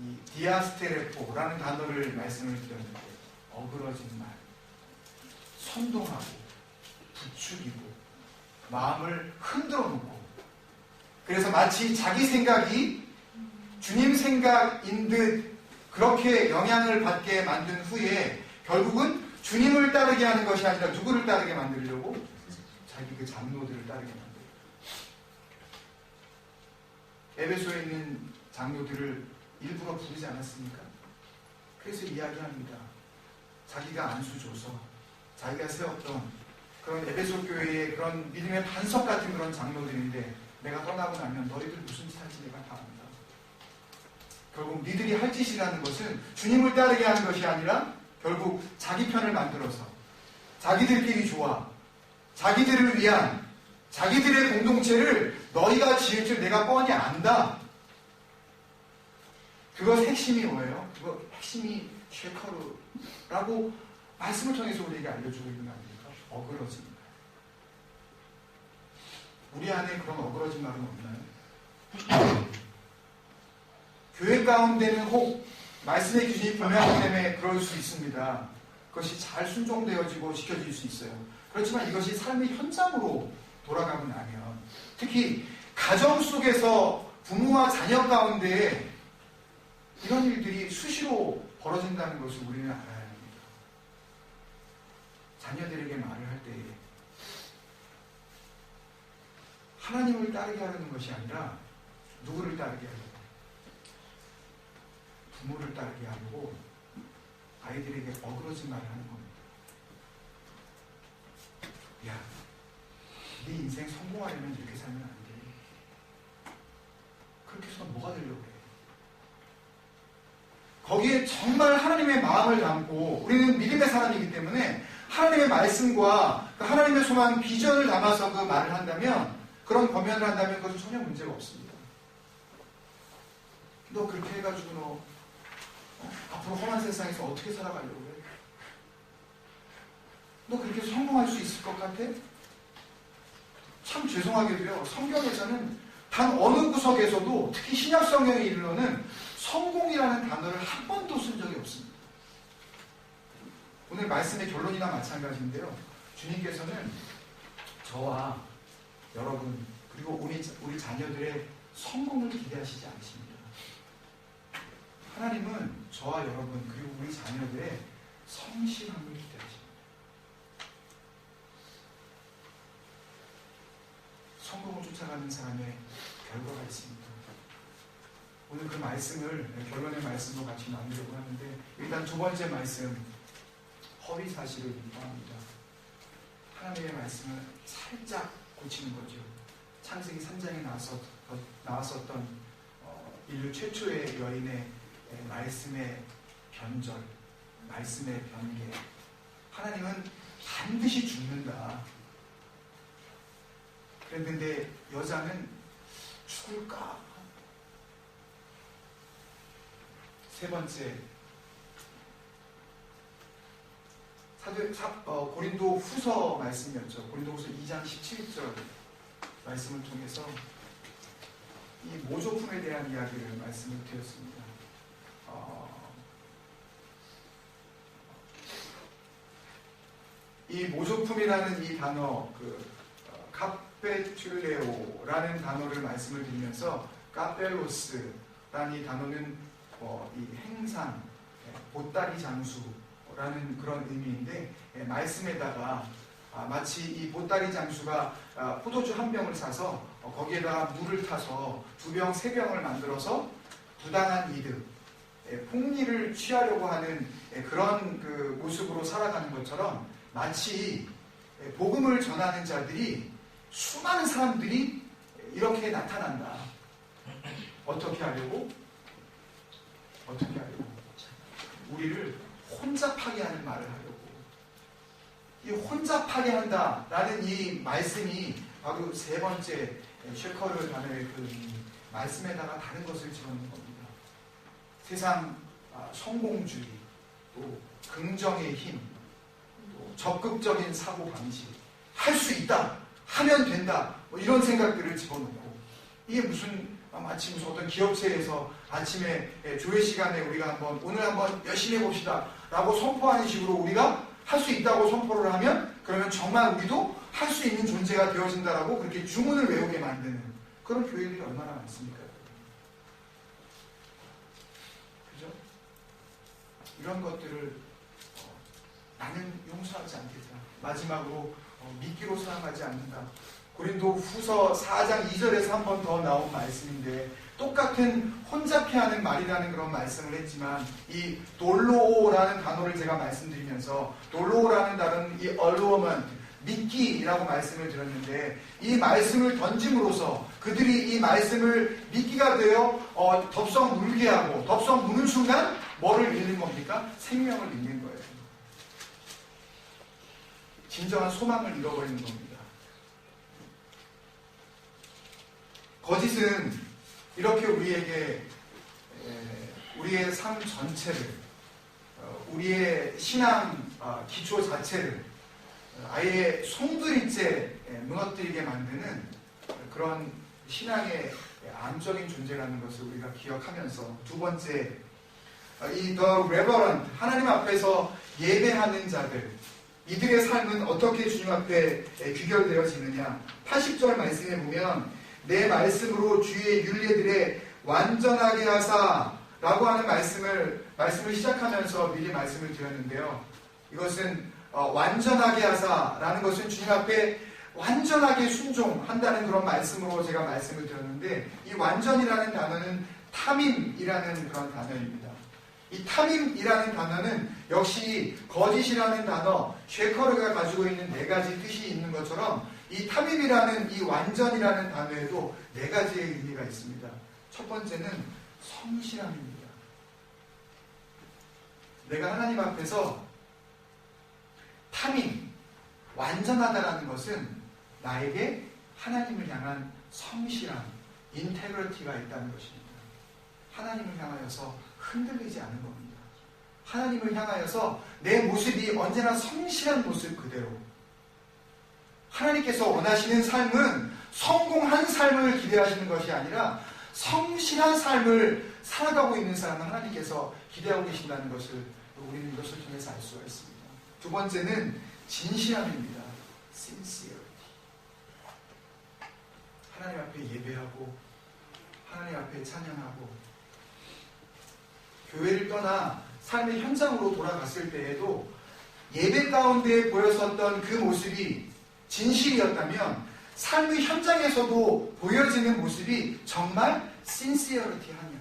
이 디아스테레포라는 단어를 말씀을 드렸는데 어그러진 말, 선동하고 부추기고 마음을 흔들어 놓고, 그래서 마치 자기 생각이 주님 생각인 듯 그렇게 영향을 받게 만든 후에 결국은 주님을 따르게 하는 것이 아니라 누구를 따르게 만들려고? 자기 그 장로들을 따르게 만들고. 에베소에 있는 장로들을 일부러 부르지 않았습니까? 그래서 이야기합니다. 자기가 안수줘서 자기가 세웠던 그런 에베소 교회의 그런 믿음의 반석 같은 그런 장로들인데 내가 떠나고 나면 너희들 무슨 짓 할지 내가 다 안다. 결국 니들이 할 짓이라는 것은 주님을 따르게 하는 것이 아니라 결국 자기 편을 만들어서 자기들끼리 좋아, 자기들을 위한 자기들의 공동체를 너희가 지을 줄 내가 뻔히 안다. 그것 핵심이 뭐예요? 그거 핵심이 쉐커르라고 말씀을 통해서 우리에게 알려주고 있는 거 아닙니까? 어그러짐. 우리 안에 그런 어그러진 말은 없나요? 교회 가운데는 혹 말씀의 기준이 분명하기 때문에 그럴 수 있습니다. 그것이 잘 순종되어지고 지켜질 수 있어요. 그렇지만 이것이 삶의 현장으로 돌아가고 나면, 특히 가정 속에서 부모와 자녀 가운데 이런 일들이 수시로 벌어진다는 것을 우리는 알아야 합니다. 자녀들에게 말을 할 때에 하나님을 따르게 하려는 것이 아니라 누구를 따르게 하려고? 부모를 따르게 하려고 아이들에게 어그러진 말을 하는 겁니다. 야, 네 인생 성공하려면 이렇게 살면 안 돼. 그렇게 해서 뭐가 되려고 그래? 거기에 정말 하나님의 마음을 담고 우리는 믿음의 사람이기 때문에 하나님의 말씀과 그 하나님의 소망, 비전을 담아서 그 말을 한다면, 그런 권면을 한다면 그것은 전혀 문제가 없습니다. 너 그렇게 해가지고 너 앞으로 험한 세상에서 어떻게 살아가려고 해? 너 그렇게 성공할 수 있을 것 같아? 참 죄송하게도요, 성경에서는 단 어느 구석에서도, 특히 신약 성경에 이르러는 성공이라는 단어를 한 번도 쓴 적이 없습니다. 오늘 말씀의 결론이나 마찬가지인데요, 주님께서는 저와 여러분 그리고 우리 자녀들의 성공을 기대하시지 않으십니다. 하나님은 저와 여러분 그리고 우리 자녀들의 성실함을 기대하십니다. 성공을 쫓아가는 사람의 결과가 있습니다. 오늘 그 말씀을, 결론의 말씀도 같이 나누려고 하는데, 일단 두 번째 말씀, 허위 사실을 인정합니다. 하나님의 말씀을 살짝 고치는 거죠. 창세기 3장에 나왔었던 인류 최초의 여인의 말씀의 변절, 말씀의 변개. 하나님은 반드시 죽는다. 그랬는데 여자는 죽을까? 세 번째, 고린도 후서 말씀이었죠. 고린도 후서 2장 17절 말씀을 통해서 이 모조품에 대한 이야기를 말씀을 드렸습니다. 이 모조품이라는 이 단어, 카페툴레오라는 단어를 말씀을 드리면서 카펠로스라는 이 단어는 이 행상, 보따리 장수라는 그런 의미인데, 말씀에다가 마치 이 보따리 장수가 포도주 한 병을 사서 거기에다가 물을 타서 2병, 3병을 만들어서 부당한 이득, 폭리를 취하려고 하는 그런 그 모습으로 살아가는 것처럼, 마치 복음을 전하는 자들이, 수많은 사람들이 이렇게 나타난다. 어떻게 하려고? 우리를 혼잡하게 하는 말을 하려고. 이 혼잡하게 한다라는 이 말씀이 바로 세 번째 쉐커를 단어의 그 말씀에다가 다른 것을 집어넣는 겁니다. 세상 성공주의, 또 긍정의 힘, 또 적극적인 사고방식, 할 수 있다, 하면 된다, 이런 생각들을 집어넣고, 이게 마치 무슨 어떤 기업체에서 아침에 조회 시간에 우리가 오늘 한번 열심히 해봅시다 라고 선포하는 식으로 우리가 할 수 있다고 선포를 하면, 그러면 정말 우리도 할 수 있는 존재가 되어진다라고 그렇게 주문을 외우게 만드는 그런 교회들이 얼마나 많습니까? 그죠? 이런 것들을 나는 용서하지 않겠다. 마지막으로 미끼로 사랑하지 않는다. 고린도 후서 4장 2절에서 한 번 더 나온 말씀인데, 똑같은 혼잡해하는 말이라는 그런 말씀을 했지만, 이 돌로라는 단어를 제가 말씀드리면서, 돌로라는 단어는 이 allurement, 미끼라고 말씀을 드렸는데, 이 말씀을 던짐으로써 그들이 이 말씀을 미끼가 되어 덥석 물게 하고, 덥석 무는 순간 뭐를 잃는 겁니까? 생명을 잃는 거예요. 진정한 소망을 잃어버리는 겁니다. 거짓은 이렇게 우리에게 우리의 삶 전체를, 우리의 신앙 기초 자체를 아예 송두리째 무너뜨리게 만드는 그런 신앙의 암적인 존재라는 것을 우리가 기억하면서, 두 번째, 이 The Reverent, 하나님 앞에서 예배하는 자들, 이들의 삶은 어떻게 주님 앞에 귀결되어지느냐. 80절 말씀에 보면, 내 말씀으로 주의 율례들에 완전하게 하사 라고 하는 말씀을 시작하면서 미리 말씀을 드렸는데요. 이것은 완전하게 하사 라는 것은 주님 앞에 완전하게 순종한다는 그런 말씀으로 제가 말씀을 드렸는데, 이 완전이라는 단어는 타밈이라는 그런 단어입니다. 이 타밈이라는 단어는 역시 거짓이라는 단어, 쉐커르가 가지고 있는 4가지 뜻이 있는 것처럼 이 탐임이라는 이 완전이라는 단어에도 네 가지의 의미가 있습니다. 첫 번째는 성실함입니다. 내가 하나님 앞에서 탐임, 완전하다라는 것은 나에게 하나님을 향한 성실함, 인테그리티가 있다는 것입니다. 하나님을 향하여서 흔들리지 않는 겁니다. 하나님을 향하여서 내 모습이 언제나 성실한 모습 그대로. 하나님께서 원하시는 삶은 성공한 삶을 기대하시는 것이 아니라 성실한 삶을 살아가고 있는 사람을 하나님께서 기대하고 계신다는 것을 우리는 이것을 통해서 알 수가 있습니다. 두 번째는 진실함입니다. sincerity. 하나님 앞에 예배하고 하나님 앞에 찬양하고 교회를 떠나 삶의 현장으로 돌아갔을 때에도 예배 가운데 보였었던 그 모습이 진실이었다면 삶의 현장에서도 보여지는 모습이 정말 sincerity-하냐.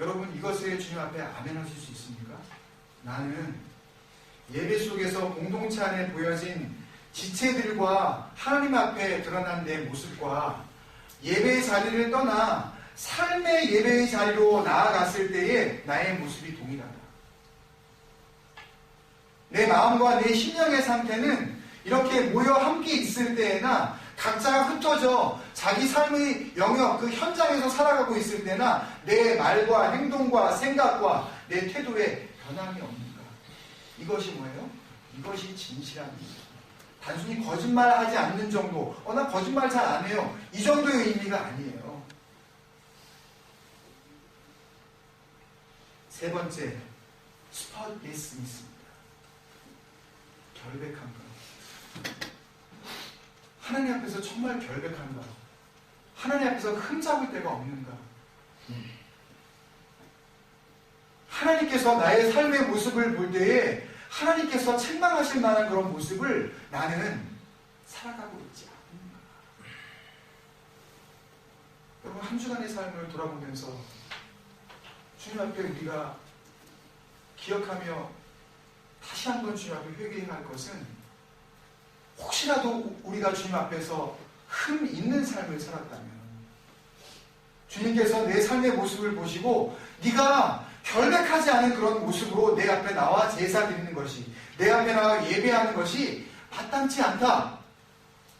여러분 이것에 주님 앞에 아멘 하실 수 있습니까? 나는 예배 속에서 공동체 안에 보여진 지체들과 하나님 앞에 드러난 내 모습과 예배의 자리를 떠나 삶의 예배의 자리로 나아갔을 때의 나의 모습이 동일하다. 내 마음과 내 심령의 상태는 이렇게 모여 함께 있을 때나 각자가 흩어져 자기 삶의 영역, 그 현장에서 살아가고 있을 때나 내 말과 행동과 생각과 내 태도에 변함이 없는가? 이것이 뭐예요? 이것이 진실함입니다. 단순히 거짓말하지 않는 정도, 나 거짓말 잘 안 해요. 이 정도의 의미가 아니에요. 세 번째, spotlessness입니다. 결백한가? 하나님 앞에서 정말 결백한가? 하나님 앞에서 흠잡을 데가 없는가? 하나님께서 나의 삶의 모습을 볼 때에 하나님께서 책망하실 만한 그런 모습을 나는 살아가고 있지 않는가? 여러분 한 주간의 삶을 돌아보면서 주님 앞에 우리가 기억하며 다시 한번 주님 앞에 회개해야 할 것은 혹시라도 우리가 주님 앞에서 흠 있는 삶을 살았다면 주님께서 내 삶의 모습을 보시고 네가 결백하지 않은 그런 모습으로 내 앞에 나와 제사 드리는 것이, 내 앞에 나와 예배하는 것이 마땅치 않다.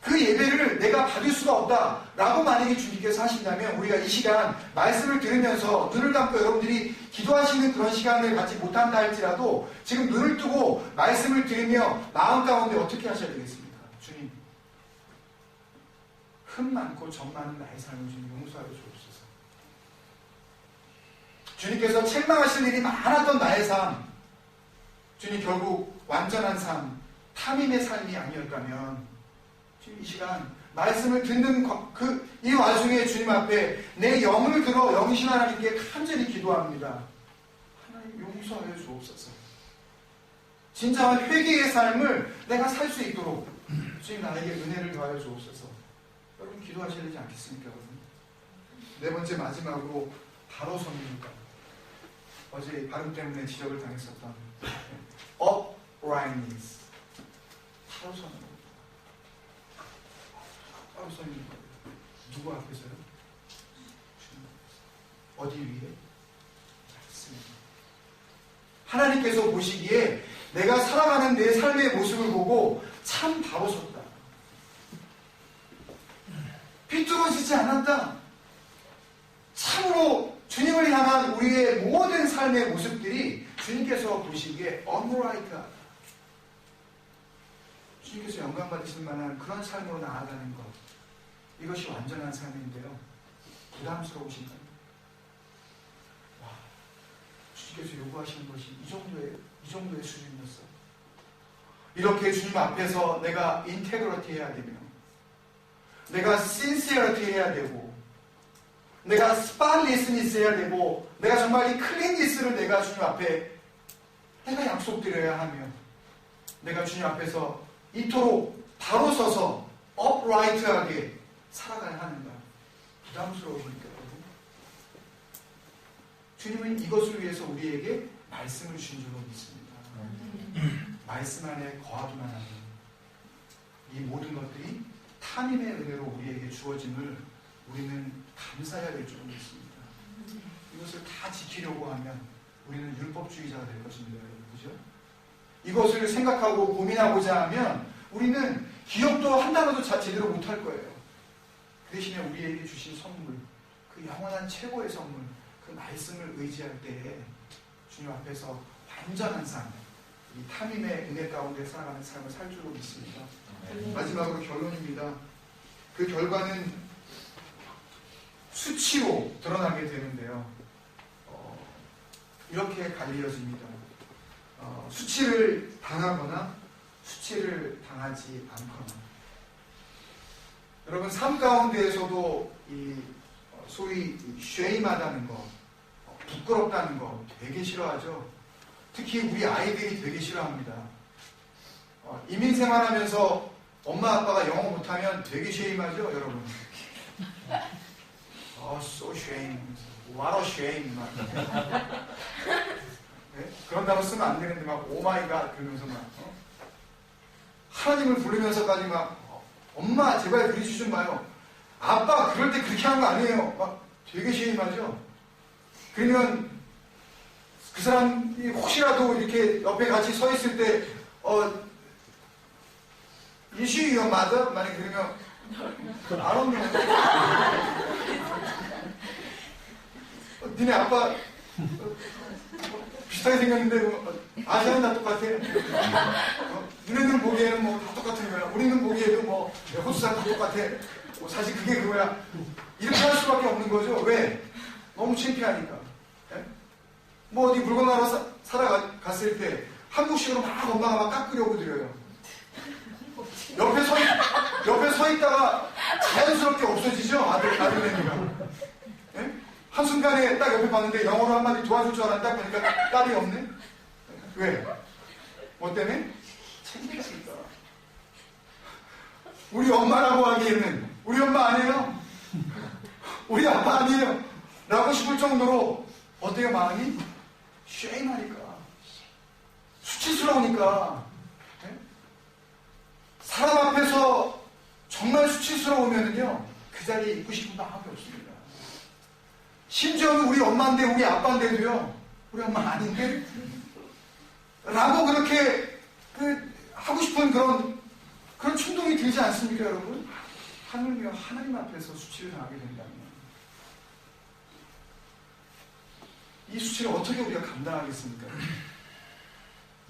그 예배를 내가 받을 수가 없다 라고 만약에 주님께서 하신다면 우리가 이 시간 말씀을 들으면서 눈을 감고 여러분들이 기도하시는 그런 시간을 갖지 못한다 할지라도 지금 눈을 뜨고 말씀을 들으며 마음 가운데 어떻게 하셔야 되겠습니까? 주님, 흠 많고 점 많은 나의 삶을 주님 용서하여 주옵소서. 주님께서 책망하실 일이 많았던 나의 삶, 주님 결국 완전한 삶, 탐임의 삶이 아니었다면 지금 이 시간 말씀을 듣는 이 와중에 주님 앞에 내 영을 들어 영이신 하나님께 간절히 기도합니다. 하나님 용서하여 주옵소서. 진정한 회개의 삶을 내가 살 수 있도록 주님 나에게 은혜를 더하여 주옵소서. 여러분 기도하셔야 되지 않겠습니까? 여러분? 네 번째 마지막으로 바로 섭니다. 어제 발음 때문에 지적을 당했었던 uprightness. 바로 서는 겁니다. 바로 서는 거예요. 누구 앞에서요? 어디 위에? 말씀입니다. 하나님께서 보시기에 내가 살아가는 내 삶의 모습을 보고 참 바로 섰다. 비뚤어지지 않았다. 참으로 주님을 향한 우리의 모든 삶의 모습들이 주님께서 보시기에 upright하다. 주님께서 영광 받으실 만한 그런 삶으로 나아가는 것, 이것이 완전한 삶인데요. 부담스러우신가요? 와, 주님께서 요구하시는 것이 이 정도의 수준이었어. 이렇게 주님 앞에서 내가 인테그리티 해야 되며, 내가 신시어리티 해야 되고, 내가 스파리스니스 해야 되고, 내가 정말 이 클린니스를 내가 주님 앞에 내가 약속드려야 하며, 내가 주님 앞에서 이토록 바로 서서 upright하게 살아가야 하는가? 부담스러우십니까, 여러분? 주님은 이것을 위해서 우리에게 말씀을 주신 줄로 믿습니다. 말씀 안에 거하기만 하면 이 모든 것들이 하나님의 은혜로 우리에게 주어짐을 우리는 감사해야 될 줄로 믿습니다. 이것을 다 지키려고 하면 우리는 율법주의자가 될 것입니다. 그죠? 이것을 생각하고 고민하고자 하면 우리는 기억도 한 단어도 제대로 못할 거예요. 그 대신에 우리에게 주신 선물, 그 영원한 최고의 선물, 그 말씀을 의지할 때에 주님 앞에서 완전한 삶, 이 하나님의 은혜 가운데 살아가는 삶을 살 줄로 믿습니다. 마지막으로 결론입니다. 그 결과는 수치로 드러나게 되는데요. 이렇게 갈리어집니다. 수치를 당하거나 수치를 당하지 않거나. 여러분, 삶 가운데에서도 이 소위 쉐임하다는 거, 부끄럽다는 거 되게 싫어하죠. 특히 우리 아이들이 되게 싫어합니다. 이민 생활하면서 엄마 아빠가 영어 못하면 되게 쉐임하죠, 여러분. So shame. What a shame. 네? 그런 단어 쓰면 안 되는데 막 오마이갓 그러면서 막 하나님을 부르면서까지 막 엄마 제발 그러지 좀 마요. 아빠 그럴 때 그렇게 하는 거 아니에요. 막 되게 쉐임하죠. 그러면 그 사람이 혹시라도 이렇게 옆에 같이 서 있을 때 이슈요 맞아? 만약 그러면 알았네. 니네 아빠 비슷하게 생겼는데 아시아는 다 똑같아. 너네들 보기에는 뭐 다 똑같은 거야. 우리는 보기에도 뭐 호주산 다 똑같아. 사실 그게 그거야. 이렇게 할 수밖에 없는 거죠. 왜? 너무 창피하니까. 예? 뭐 어디 물건 하러 살아갔을 때 한국식으로 막 엄마가 막 깎으려고 드려요. 옆에 서 있다가 자연스럽게 없어지죠? 아들내미가. 예? 한순간에 딱 옆에 봤는데 영어로 한마디 도와줄 줄 알았는데 딱 보니까 딸이 없네? 왜? 뭐 때문에? 창피하니까. 우리 엄마라고 하기에는 우리 엄마 아니에요? 우리 아빠 아니에요? 라고 싶을 정도로 어때요 마음이? 쉐임하니까. 수치스러우니까. 네? 사람 앞에서 정말 수치스러우면은요 그 자리에 있고 싶은 마음이 없습니다. 심지어는 우리 엄마인데 우리 아빠인데도요 우리 엄마 아닌데? 라고 그렇게 하고 싶은 그런 충동이 들지 않습니까 여러분? 하늘며 하나님 앞에서 수치를 당하게 된다면 이 수치를 어떻게 우리가 감당하겠습니까?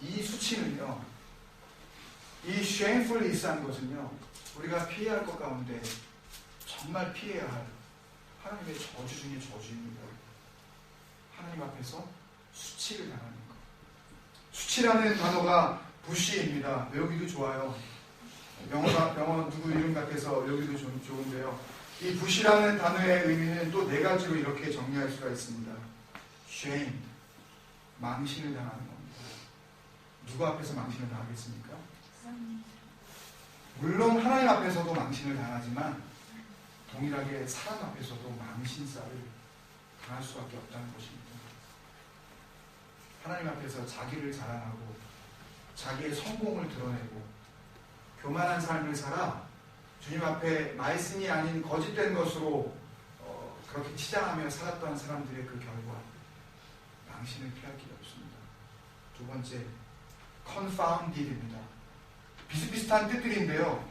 이 수치는요, 이 shamefulness한 것은요, 우리가 피해야 할 것 가운데 정말 피해야 할 하나님의 저주 중에 저주입니다. 하나님 앞에서 수치를 당하는 것. 수치라는 단어가 부시입니다. 외우기도 좋아요. 영어 누구 이름 같아서 외우기도 좋은데요. 이 부시라는 단어의 의미는 또 네 가지로 이렇게 정리할 수가 있습니다. shame, 망신을 당하는 겁니다. 누구 앞에서 망신을 당하겠습니까? 물론 하나님 앞에서도 망신을 당하지만 동일하게 사람 앞에서도 망신살을 당할 수밖에 없다는 것입니다. 하나님 앞에서 자기를 자랑하고 자기의 성공을 드러내고 교만한 삶을 살아 주님 앞에 말씀이 아닌 거짓된 것으로 그렇게 치장하며 살았던 사람들의 그 결과 망신을 피할 길이 없습니다. 두 번째, confounded입니다. 비슷비슷한 뜻들인데요.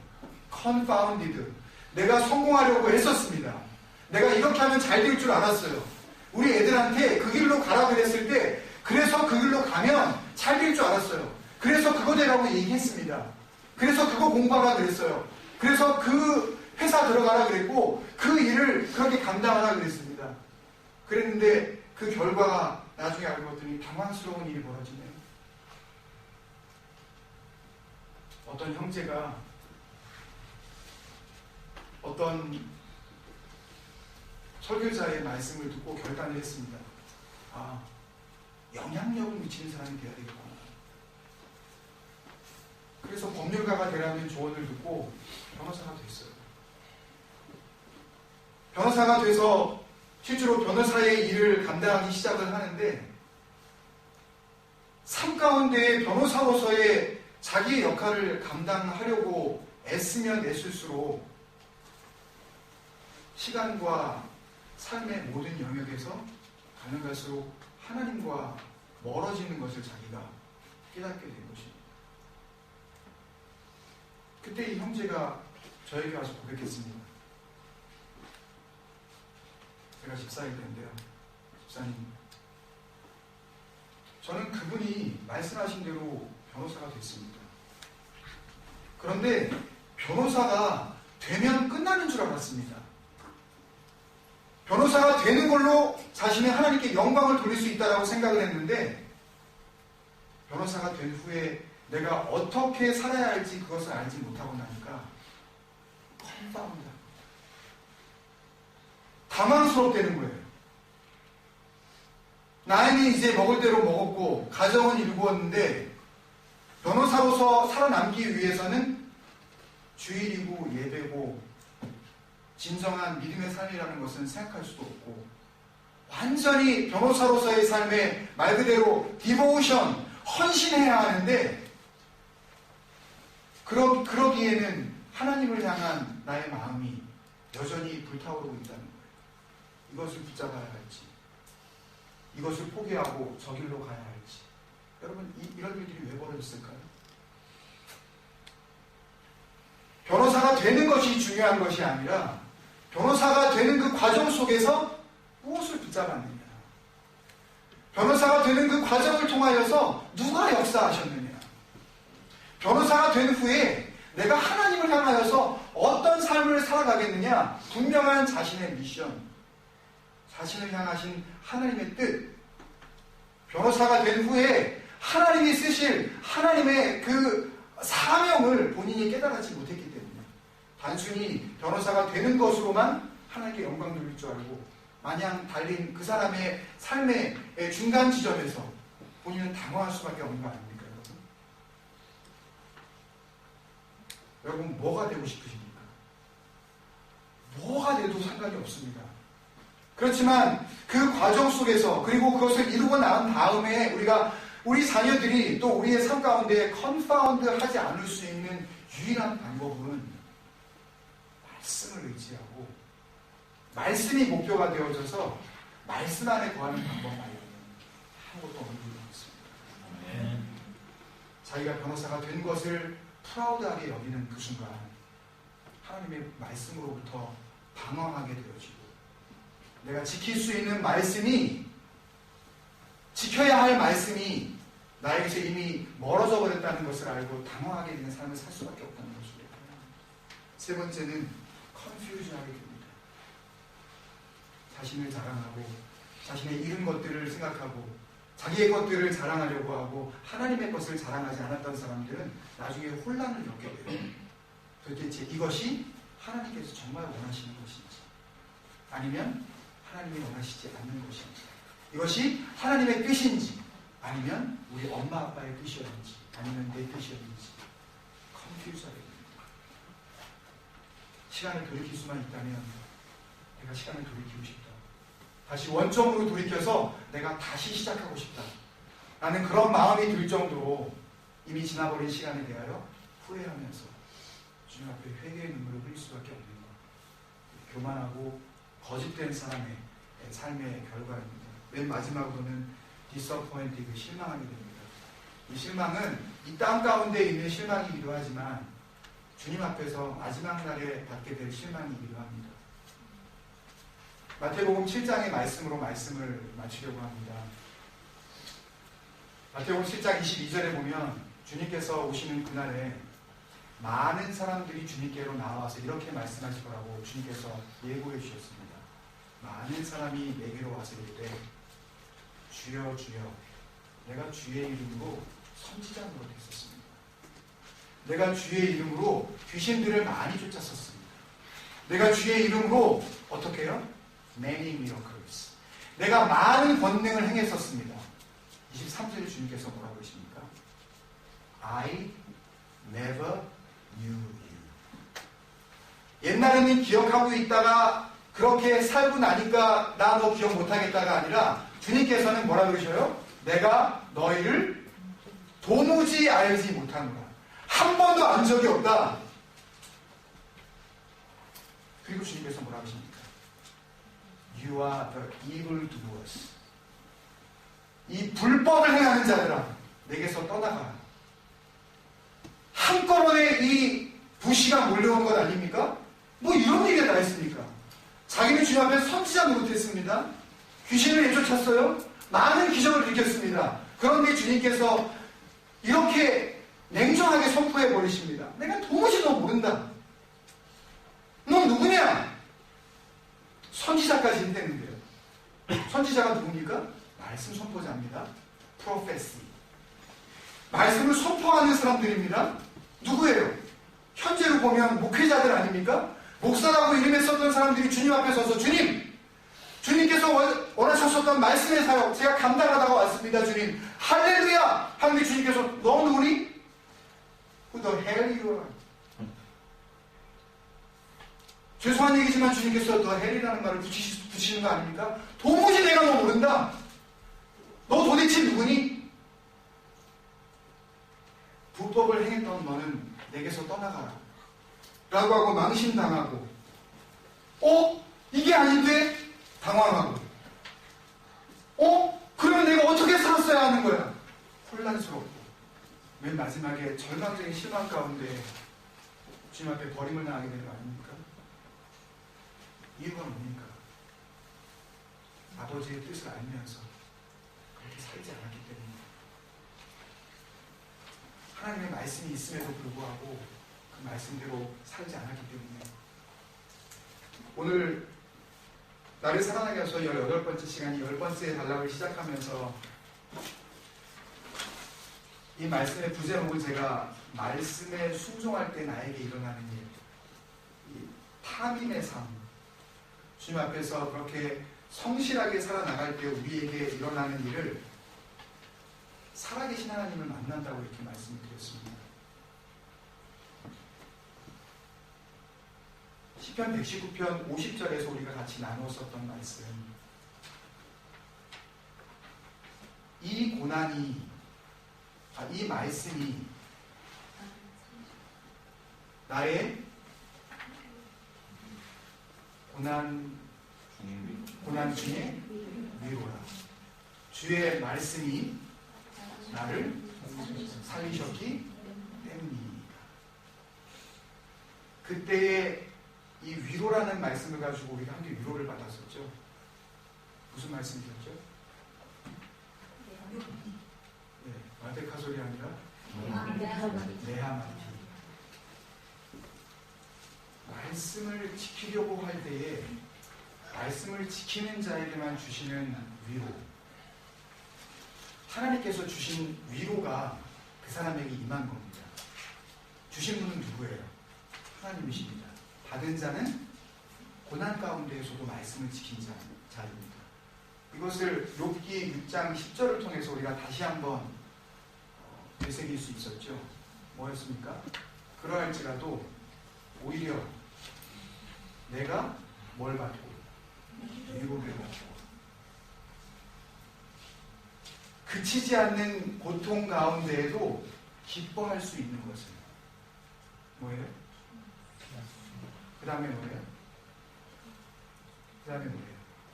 confounded. 내가 성공하려고 했었습니다. 내가 이렇게 하면 잘 될 줄 알았어요. 우리 애들한테 그 길로 가라 그랬을 때 그래서 그 길로 가면 잘 될 줄 알았어요. 그래서 그거 되라고 얘기했습니다. 그래서 그거 공부하라 그랬어요. 그래서 그 회사 들어가라 그랬고 그 일을 그렇게 감당하라 그랬습니다. 그랬는데 그 결과가 나중에 알고 봤더니 당황스러운 일이 벌어지네요. 어떤 형제가 어떤 설교자의 말씀을 듣고 결단을 했습니다. 아, 영향력을 미치는 사람이 되어야 되겠구나. 그래서 법률가가 되라는 조언을 듣고 변호사가 됐어요. 변호사가 돼서 실제로 변호사의 일을 감당하기 시작을 하는데 삶 가운데 변호사로서의 자기의 역할을 감당하려고 애쓰면 애쓸수록 시간과 삶의 모든 영역에서 가는 갈수록 하나님과 멀어지는 것을 자기가 깨닫게 된 것입니다. 그때 이 형제가 저에게 와서 고백했습니다. 제가 집사일 텐데요. 집사님, 저는 그분이 말씀하신 대로 변호사가 됐습니다. 그런데 변호사가 되면 끝나는 줄 알았습니다. 변호사가 되는 걸로 자신이 하나님께 영광을 돌릴 수 있다고 생각을 했는데, 변호사가 된 후에 내가 어떻게 살아야 할지 그것을 알지 못하고 나니까 컨파운드, 당황스럽다는 거예요. 나이는 이제 먹을 대로 먹었고 가정은 이루었는데 변호사로서 살아남기 위해서는 주일이고 예배고 진정한 믿음의 삶이라는 것은 생각할 수도 없고, 완전히 변호사로서의 삶에 말 그대로 디보션, 헌신해야 하는데, 그러기에는 하나님을 향한 나의 마음이 여전히 불타오르고 있다는 거예요. 이것을 붙잡아야 할지, 이것을 포기하고 저 길로 가야 할지. 여러분, 이런 일들이 왜 벌어졌을까요? 변호사가 되는 것이 중요한 것이 아니라 변호사가 되는 그 과정 속에서 무엇을 붙잡았느냐, 변호사가 되는 그 과정을 통하여서 누가 역사하셨느냐, 변호사가 된 후에 내가 하나님을 향하여서 어떤 삶을 살아가겠느냐, 분명한 자신의 미션, 자신을 향하신 하나님의 뜻, 변호사가 된 후에 하나님이 쓰실 하나님의 그 사명을 본인이 깨달았지 못했기 때문에 단순히 변호사가 되는 것으로만 하나님께 영광 돌릴 줄 알고 마냥 달린 그 사람의 삶의 중간 지점에서 본인은 당황할 수밖에 없는 거 아닙니까, 여러분? 여러분, 뭐가 되고 싶으십니까? 뭐가 돼도 상관이 없습니다. 그렇지만 그 과정 속에서, 그리고 그것을 이루고 난 다음에 우리 자녀들이 또 우리의 삶 가운데 컨파운드 하지 않을 수 있는 유일한 방법은 말씀을 의지하고 말씀이 목표가 되어져서 말씀 안에 거하는 방법 말고는 아무것도 없는 것 같습니다. 자기가 변호사가 된 것을 프라우드하게 여기는 그 순간 하나님의 말씀으로부터 방황하게 되어지고, 내가 지킬 수 있는 말씀이, 지켜야 할 말씀이 나에게서 이미 멀어져 버렸다는 것을 알고 당황하게 되는 삶을 살 수밖에 없다는 것입니다. 세 번째는 컨퓨즈하게 됩니다. 자신을 자랑하고 자신의 잃은 것들을 생각하고 자기의 것들을 자랑하려고 하고 하나님의 것을 자랑하지 않았던 사람들은 나중에 혼란을 겪게 돼요. 도대체 이것이 하나님께서 정말 원하시는 것인지, 아니면 하나님이 원하시지 않는 것인지, 이것이 하나님의 뜻인지, 아니면 우리 엄마 아빠의 뜻이었는지, 아니면 내 뜻이었는지 컨퓨즈하게 됩니다. 시간을 돌이킬 수만 있다면 내가 시간을 돌이키고 싶다, 다시 원점으로 돌이켜서 내가 다시 시작하고 싶다 라는 그런 마음이 들 정도로 이미 지나버린 시간에 대하여 후회하면서 주님 앞에 회개의 눈물을 흘릴 수밖에 없는 것, 교만하고 거짓된 사람의 삶의 결과입니다. 맨 마지막으로는 disappointed, 실망하게 됩니다. 이 실망은 이 땅 가운데 있는 실망이기도 하지만 주님 앞에서 마지막 날에 받게 될 실망이기도 합니다. 마태복음 7장의 말씀으로 말씀을 마치려고 합니다. 마태복음 7장 22절에 보면 주님께서 오시는 그날에 많은 사람들이 주님께로 나와서 이렇게 말씀하실 거라고 주님께서 예고해 주셨습니다. 많은 사람이 내게로 와서 이르되 주여 주여, 내가 주의 이름으로 선지자 노릇했었습니다. 내가 주의 이름으로 귀신들을 많이 쫓았었습니다. 내가 주의 이름으로 어떻게 해요? Many miracles. 내가 많은 권능을 행했었습니다. 23절에 주님께서 뭐라고 하십니까? I never knew you. 옛날에는 기억하고 있다가 그렇게 살고 나니까 나 너 기억 못하겠다가 아니라 주님께서는 뭐라 그러셔요? 내가 너희를 도무지 알지 못하노라. 한 번도 안 적이 없다. 그리고 주님께서 뭐라고 하십니까? You are the evil doers. 이 불법을 행하는 자들아, 내게서 떠나가라. 한꺼번에 이 부시가 몰려온 것 아닙니까? 뭐 이런 얘기가 다 있습니까? 자기는 주님 앞에 선지자 노릇했습니다. 귀신을 내쫓았어요. 많은 기적을 일으켰습니다. 그런데 주님께서 이렇게 냉정하게 선포해 버리십니다. 내가 도무지 너 모른다. 넌 누구냐? 선지자까지 했는데요. 선지자가 누굽니까? 말씀 선포자입니다. 프로페시. 말씀을 선포하는 사람들입니다. 누구예요? 현재로 보면 목회자들 아닙니까? 목사라고 이름했었던 사람들이 주님 앞에 서서 주님께서 원하셨었던 말씀의 사역 제가 감당하다가 왔습니다. 주님 할렐루야 하는데 주님께서 너 누구니? Who the hell you are? 죄송한 얘기지만 주님께서 the hell이라는 말을 붙이시는 거 아닙니까? 도무지 내가 너 모른다. 너 도대체 누구니? 불법을 행했던 너는 내게서 떠나가라 라고 하고 망신당하고 이게 아닌데? 당황하고 그러면 내가 어떻게 살았어야 하는 거야? 혼란스럽고 맨 마지막에 절망적인 실망 가운데 주님 앞에 버림을 당하게 되는 거 아닙니까? 이유가 뭡니까? 아버지의 뜻을 알면서 그렇게 살지 않았기 때문입니다. 하나님의 말씀이 있음에도 불구하고 그 말씀대로 살지 않았기 때문에 오늘 나를 사랑하게 하셔서 18번째 시간이 10번째 단락을 시작하면서 이 말씀의 부제목을 제가 말씀에 순종할 때 나에게 일어나는 일, 이 탐임의 삶, 주님 앞에서 그렇게 성실하게 살아나갈 때 우리에게 일어나는 일을 살아계신 하나님을 만난다고 이렇게 말씀을 드렸습니다. 시편 119편 50절에서 우리가 같이 나누었었던 말씀, 이 고난이 이 말씀이 나의 고난 중에 위로라. 주의 말씀이 나를 살리셨기 때문이니까. 그때의 이 위로라는 말씀을 가지고 우리가 함께 위로를 받았었죠. 무슨 말씀이셨죠? 네, 마데카솔이 아니라 네하마티. 말씀을 지키려고 할 때에 말씀을 지키는 자에게만 주시는 위로, 하나님께서 주신 위로가 그 사람에게 임한 겁니다. 주신 분은 누구예요? 하나님이십니다. 받은 자는 고난 가운데에서도 말씀을 지킨 자입니다. 이것을 욥기 6장 10절을 통해서 우리가 다시 한번 되새길 수 있었죠. 뭐였습니까? 그러할지라도 오히려 내가 뭘 받고 위로를 받고 그치지 않는 고통 가운데에도 기뻐할 수 있는 것은 뭐예요? 그 다음에 뭐예요?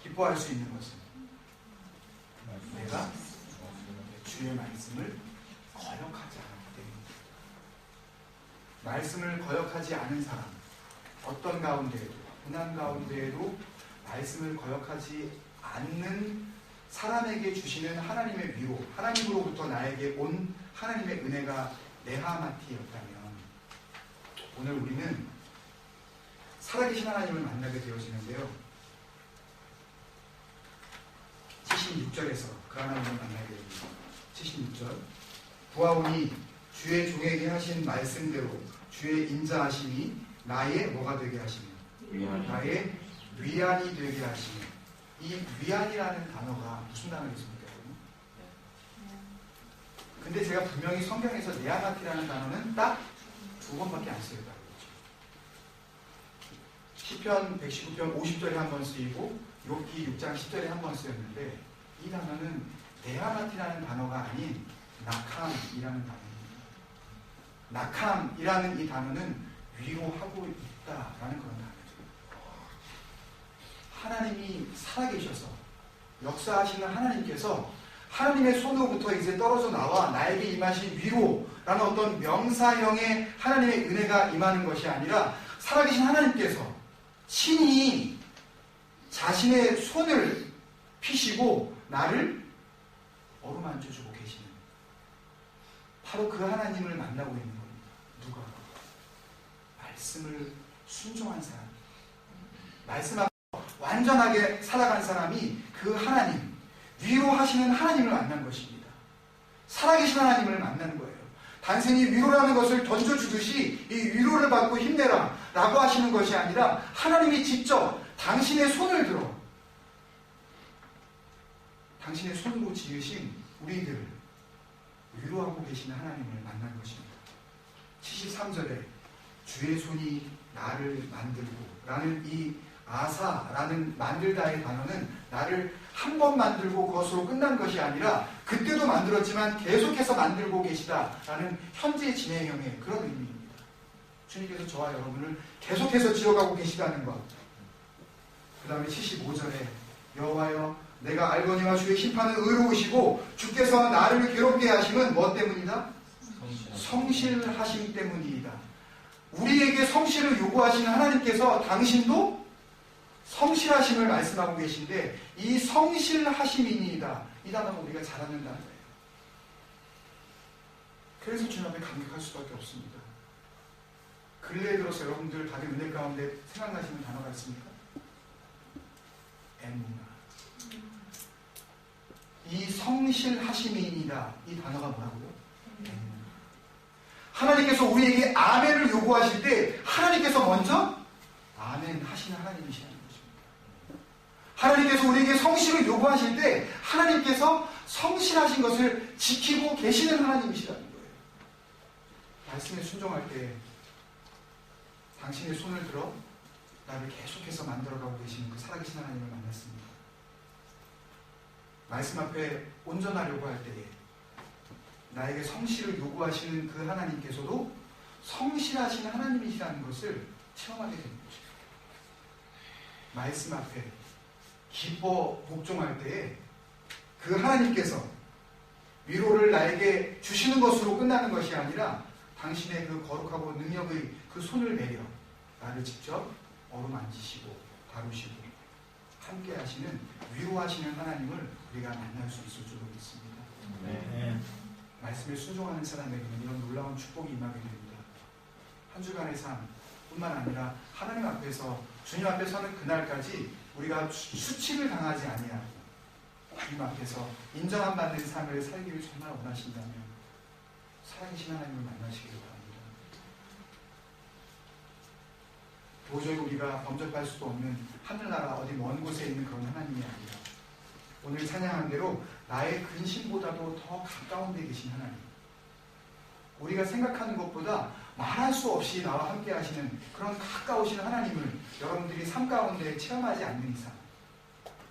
기뻐할 수 있는 것은 내가 주의 말씀을 거역하지 않기 때문입니다. 말씀을 거역하지 않은 사람, 어떤 가운데에도, 고난 가운데에도 말씀을 거역하지 않는 사람에게 주시는 하나님의 위로, 하나님으로부터 나에게 온 하나님의 은혜가 네하마티였다면 오늘 우리는 살아계신 하나님을 만나게 되어지는데요. 76절에서 그 하나님을 만나게 됩니다. 76절 보아오니 주의 종에게 하신 말씀대로 주의 인자하심이 나의 뭐가 되게 하시며 나의 위안이 되게 하시며. 이 위안이라는 단어가 무슨 단어겠습니까? 근데 제가 분명히 성경에서 네하마티라는 단어는 딱 2번밖에 안 쓰였다고 했죠. 시편 119편 50절에 한 번 쓰이고 욥기 6장 10절에 한 번 쓰였는데 이 단어는 네하마티라는 단어가 아닌 나캄이라는 단어입니다. 나캄이라는 이 단어는 위로하고 있다라는 그런 단어죠. 하나님이 살아계셔서 역사하시는 하나님께서 하나님의 손으로부터 이제 떨어져 나와 나에게 임하신 위로라는 어떤 명사형의 하나님의 은혜가 임하는 것이 아니라 살아계신 하나님께서 친히 자신의 손을 피시고 나를 어루만져주고 계시는 바로 그 하나님을 만나고 있는 겁니다. 누가? 말씀을 순종한 사람, 말씀 앞에 완전하게 살아간 사람이 그 하나님, 위로하시는 하나님을 만난 것입니다. 살아계신 하나님을 만나는 거예요. 단순히 위로라는 것을 던져주듯이 이 위로를 받고 힘내라 라고 하시는 것이 아니라 하나님이 직접 당신의 손을 들어 당신의 손으로 지으신 우리들을 위로하고 계시는 하나님을 만난 것입니다. 73절에 주의 손이 나를 만들고 라는 이 아사라는 만들다의 단어는 나를 한 번 만들고 그것으로 끝난 것이 아니라 그때도 만들었지만 계속해서 만들고 계시다라는 현재 진행형의 그런 의미입니다. 주님께서 저와 여러분을 계속해서 지어가고 계시다는 것. 그 다음에 75절에 여호와여 내가 알거니와 주의 심판은 의로우시고 주께서 나를 괴롭게 하심은 뭐 때문이다? 성실하심 때문이다. 우리에게 성실을 요구하시는 하나님께서 당신도 성실하심을 말씀하고 계신데 이 성실하심이니이다. 이 단어가 우리가 잘 아는 단어예요. 그래서 주님 앞에 감격할 수밖에 없습니다. 근래에 들어서 여러분들 다들 은혜 가운데 생각나시는 단어가 있습니까? 에무나. 이 성실하심이니이다. 이 단어가 뭐라고요? 에무나. 하나님께서 우리에게 아멘을 요구하실 때 하나님께서 먼저 아멘 하시는 하나님이시라는 것입니다. 하나님께서 우리에게 성실을 요구하실 때 하나님께서 성실하신 것을 지키고 계시는 하나님이시라는 거예요. 말씀에 순종할 때 당신의 손을 들어 나를 계속해서 만들어가고 계시는 그 살아계신 하나님을 만났습니다. 말씀 앞에 온전하려고 할 때에 나에게 성실을 요구하시는 그 하나님께서도 성실하신 하나님이시라는 것을 체험하게 됩니다. 말씀 앞에 기뻐 복종할 때에 그 하나님께서 위로를 나에게 주시는 것으로 끝나는 것이 아니라 당신의 그 거룩하고 능력의 그 손을 내려 나를 직접 어루만지시고 다루시고 함께 하시는 위로하시는 하나님을 우리가 만날 수 있을 줄로 믿습니다. 네. 말씀에 순종하는 사람에게는 이런 놀라운 축복이 임하게 됩니다. 한 주간의 삶뿐만 아니라 하나님 앞에서 주님 앞에 서는 그날까지 우리가 수치를 당하지 아니하고 주님 앞에서 인정함 받는 삶을 살기를 정말 원하신다면 살아계신 하나님을 만나시기를 바랍니다. 도저히 우리가 범접할 수도 없는 하늘나라 어디 먼 곳에 있는 그런 하나님이 아니라 오늘 찬양한 대로 나의 근심보다도 더 가까운 데 계신 하나님, 우리가 생각하는 것보다 말할 수 없이 나와 함께 하시는 그런 가까우신 하나님을 여러분들이 삶 가운데 체험하지 않는 이상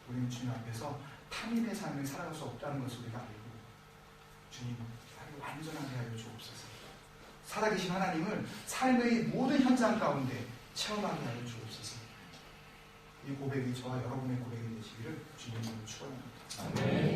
우리는 주님 앞에서 탐임의 삶을 살아갈 수 없다는 것을 우리가 알고 주님 나를 완전하게 하여 주옵소서. 살아계신 하나님을 삶의 모든 현장 가운데 체험하게 하여 주옵소서. 이 고백이 저와 여러분의 고백이 되시기를 주님으로 축원합니다. 아멘.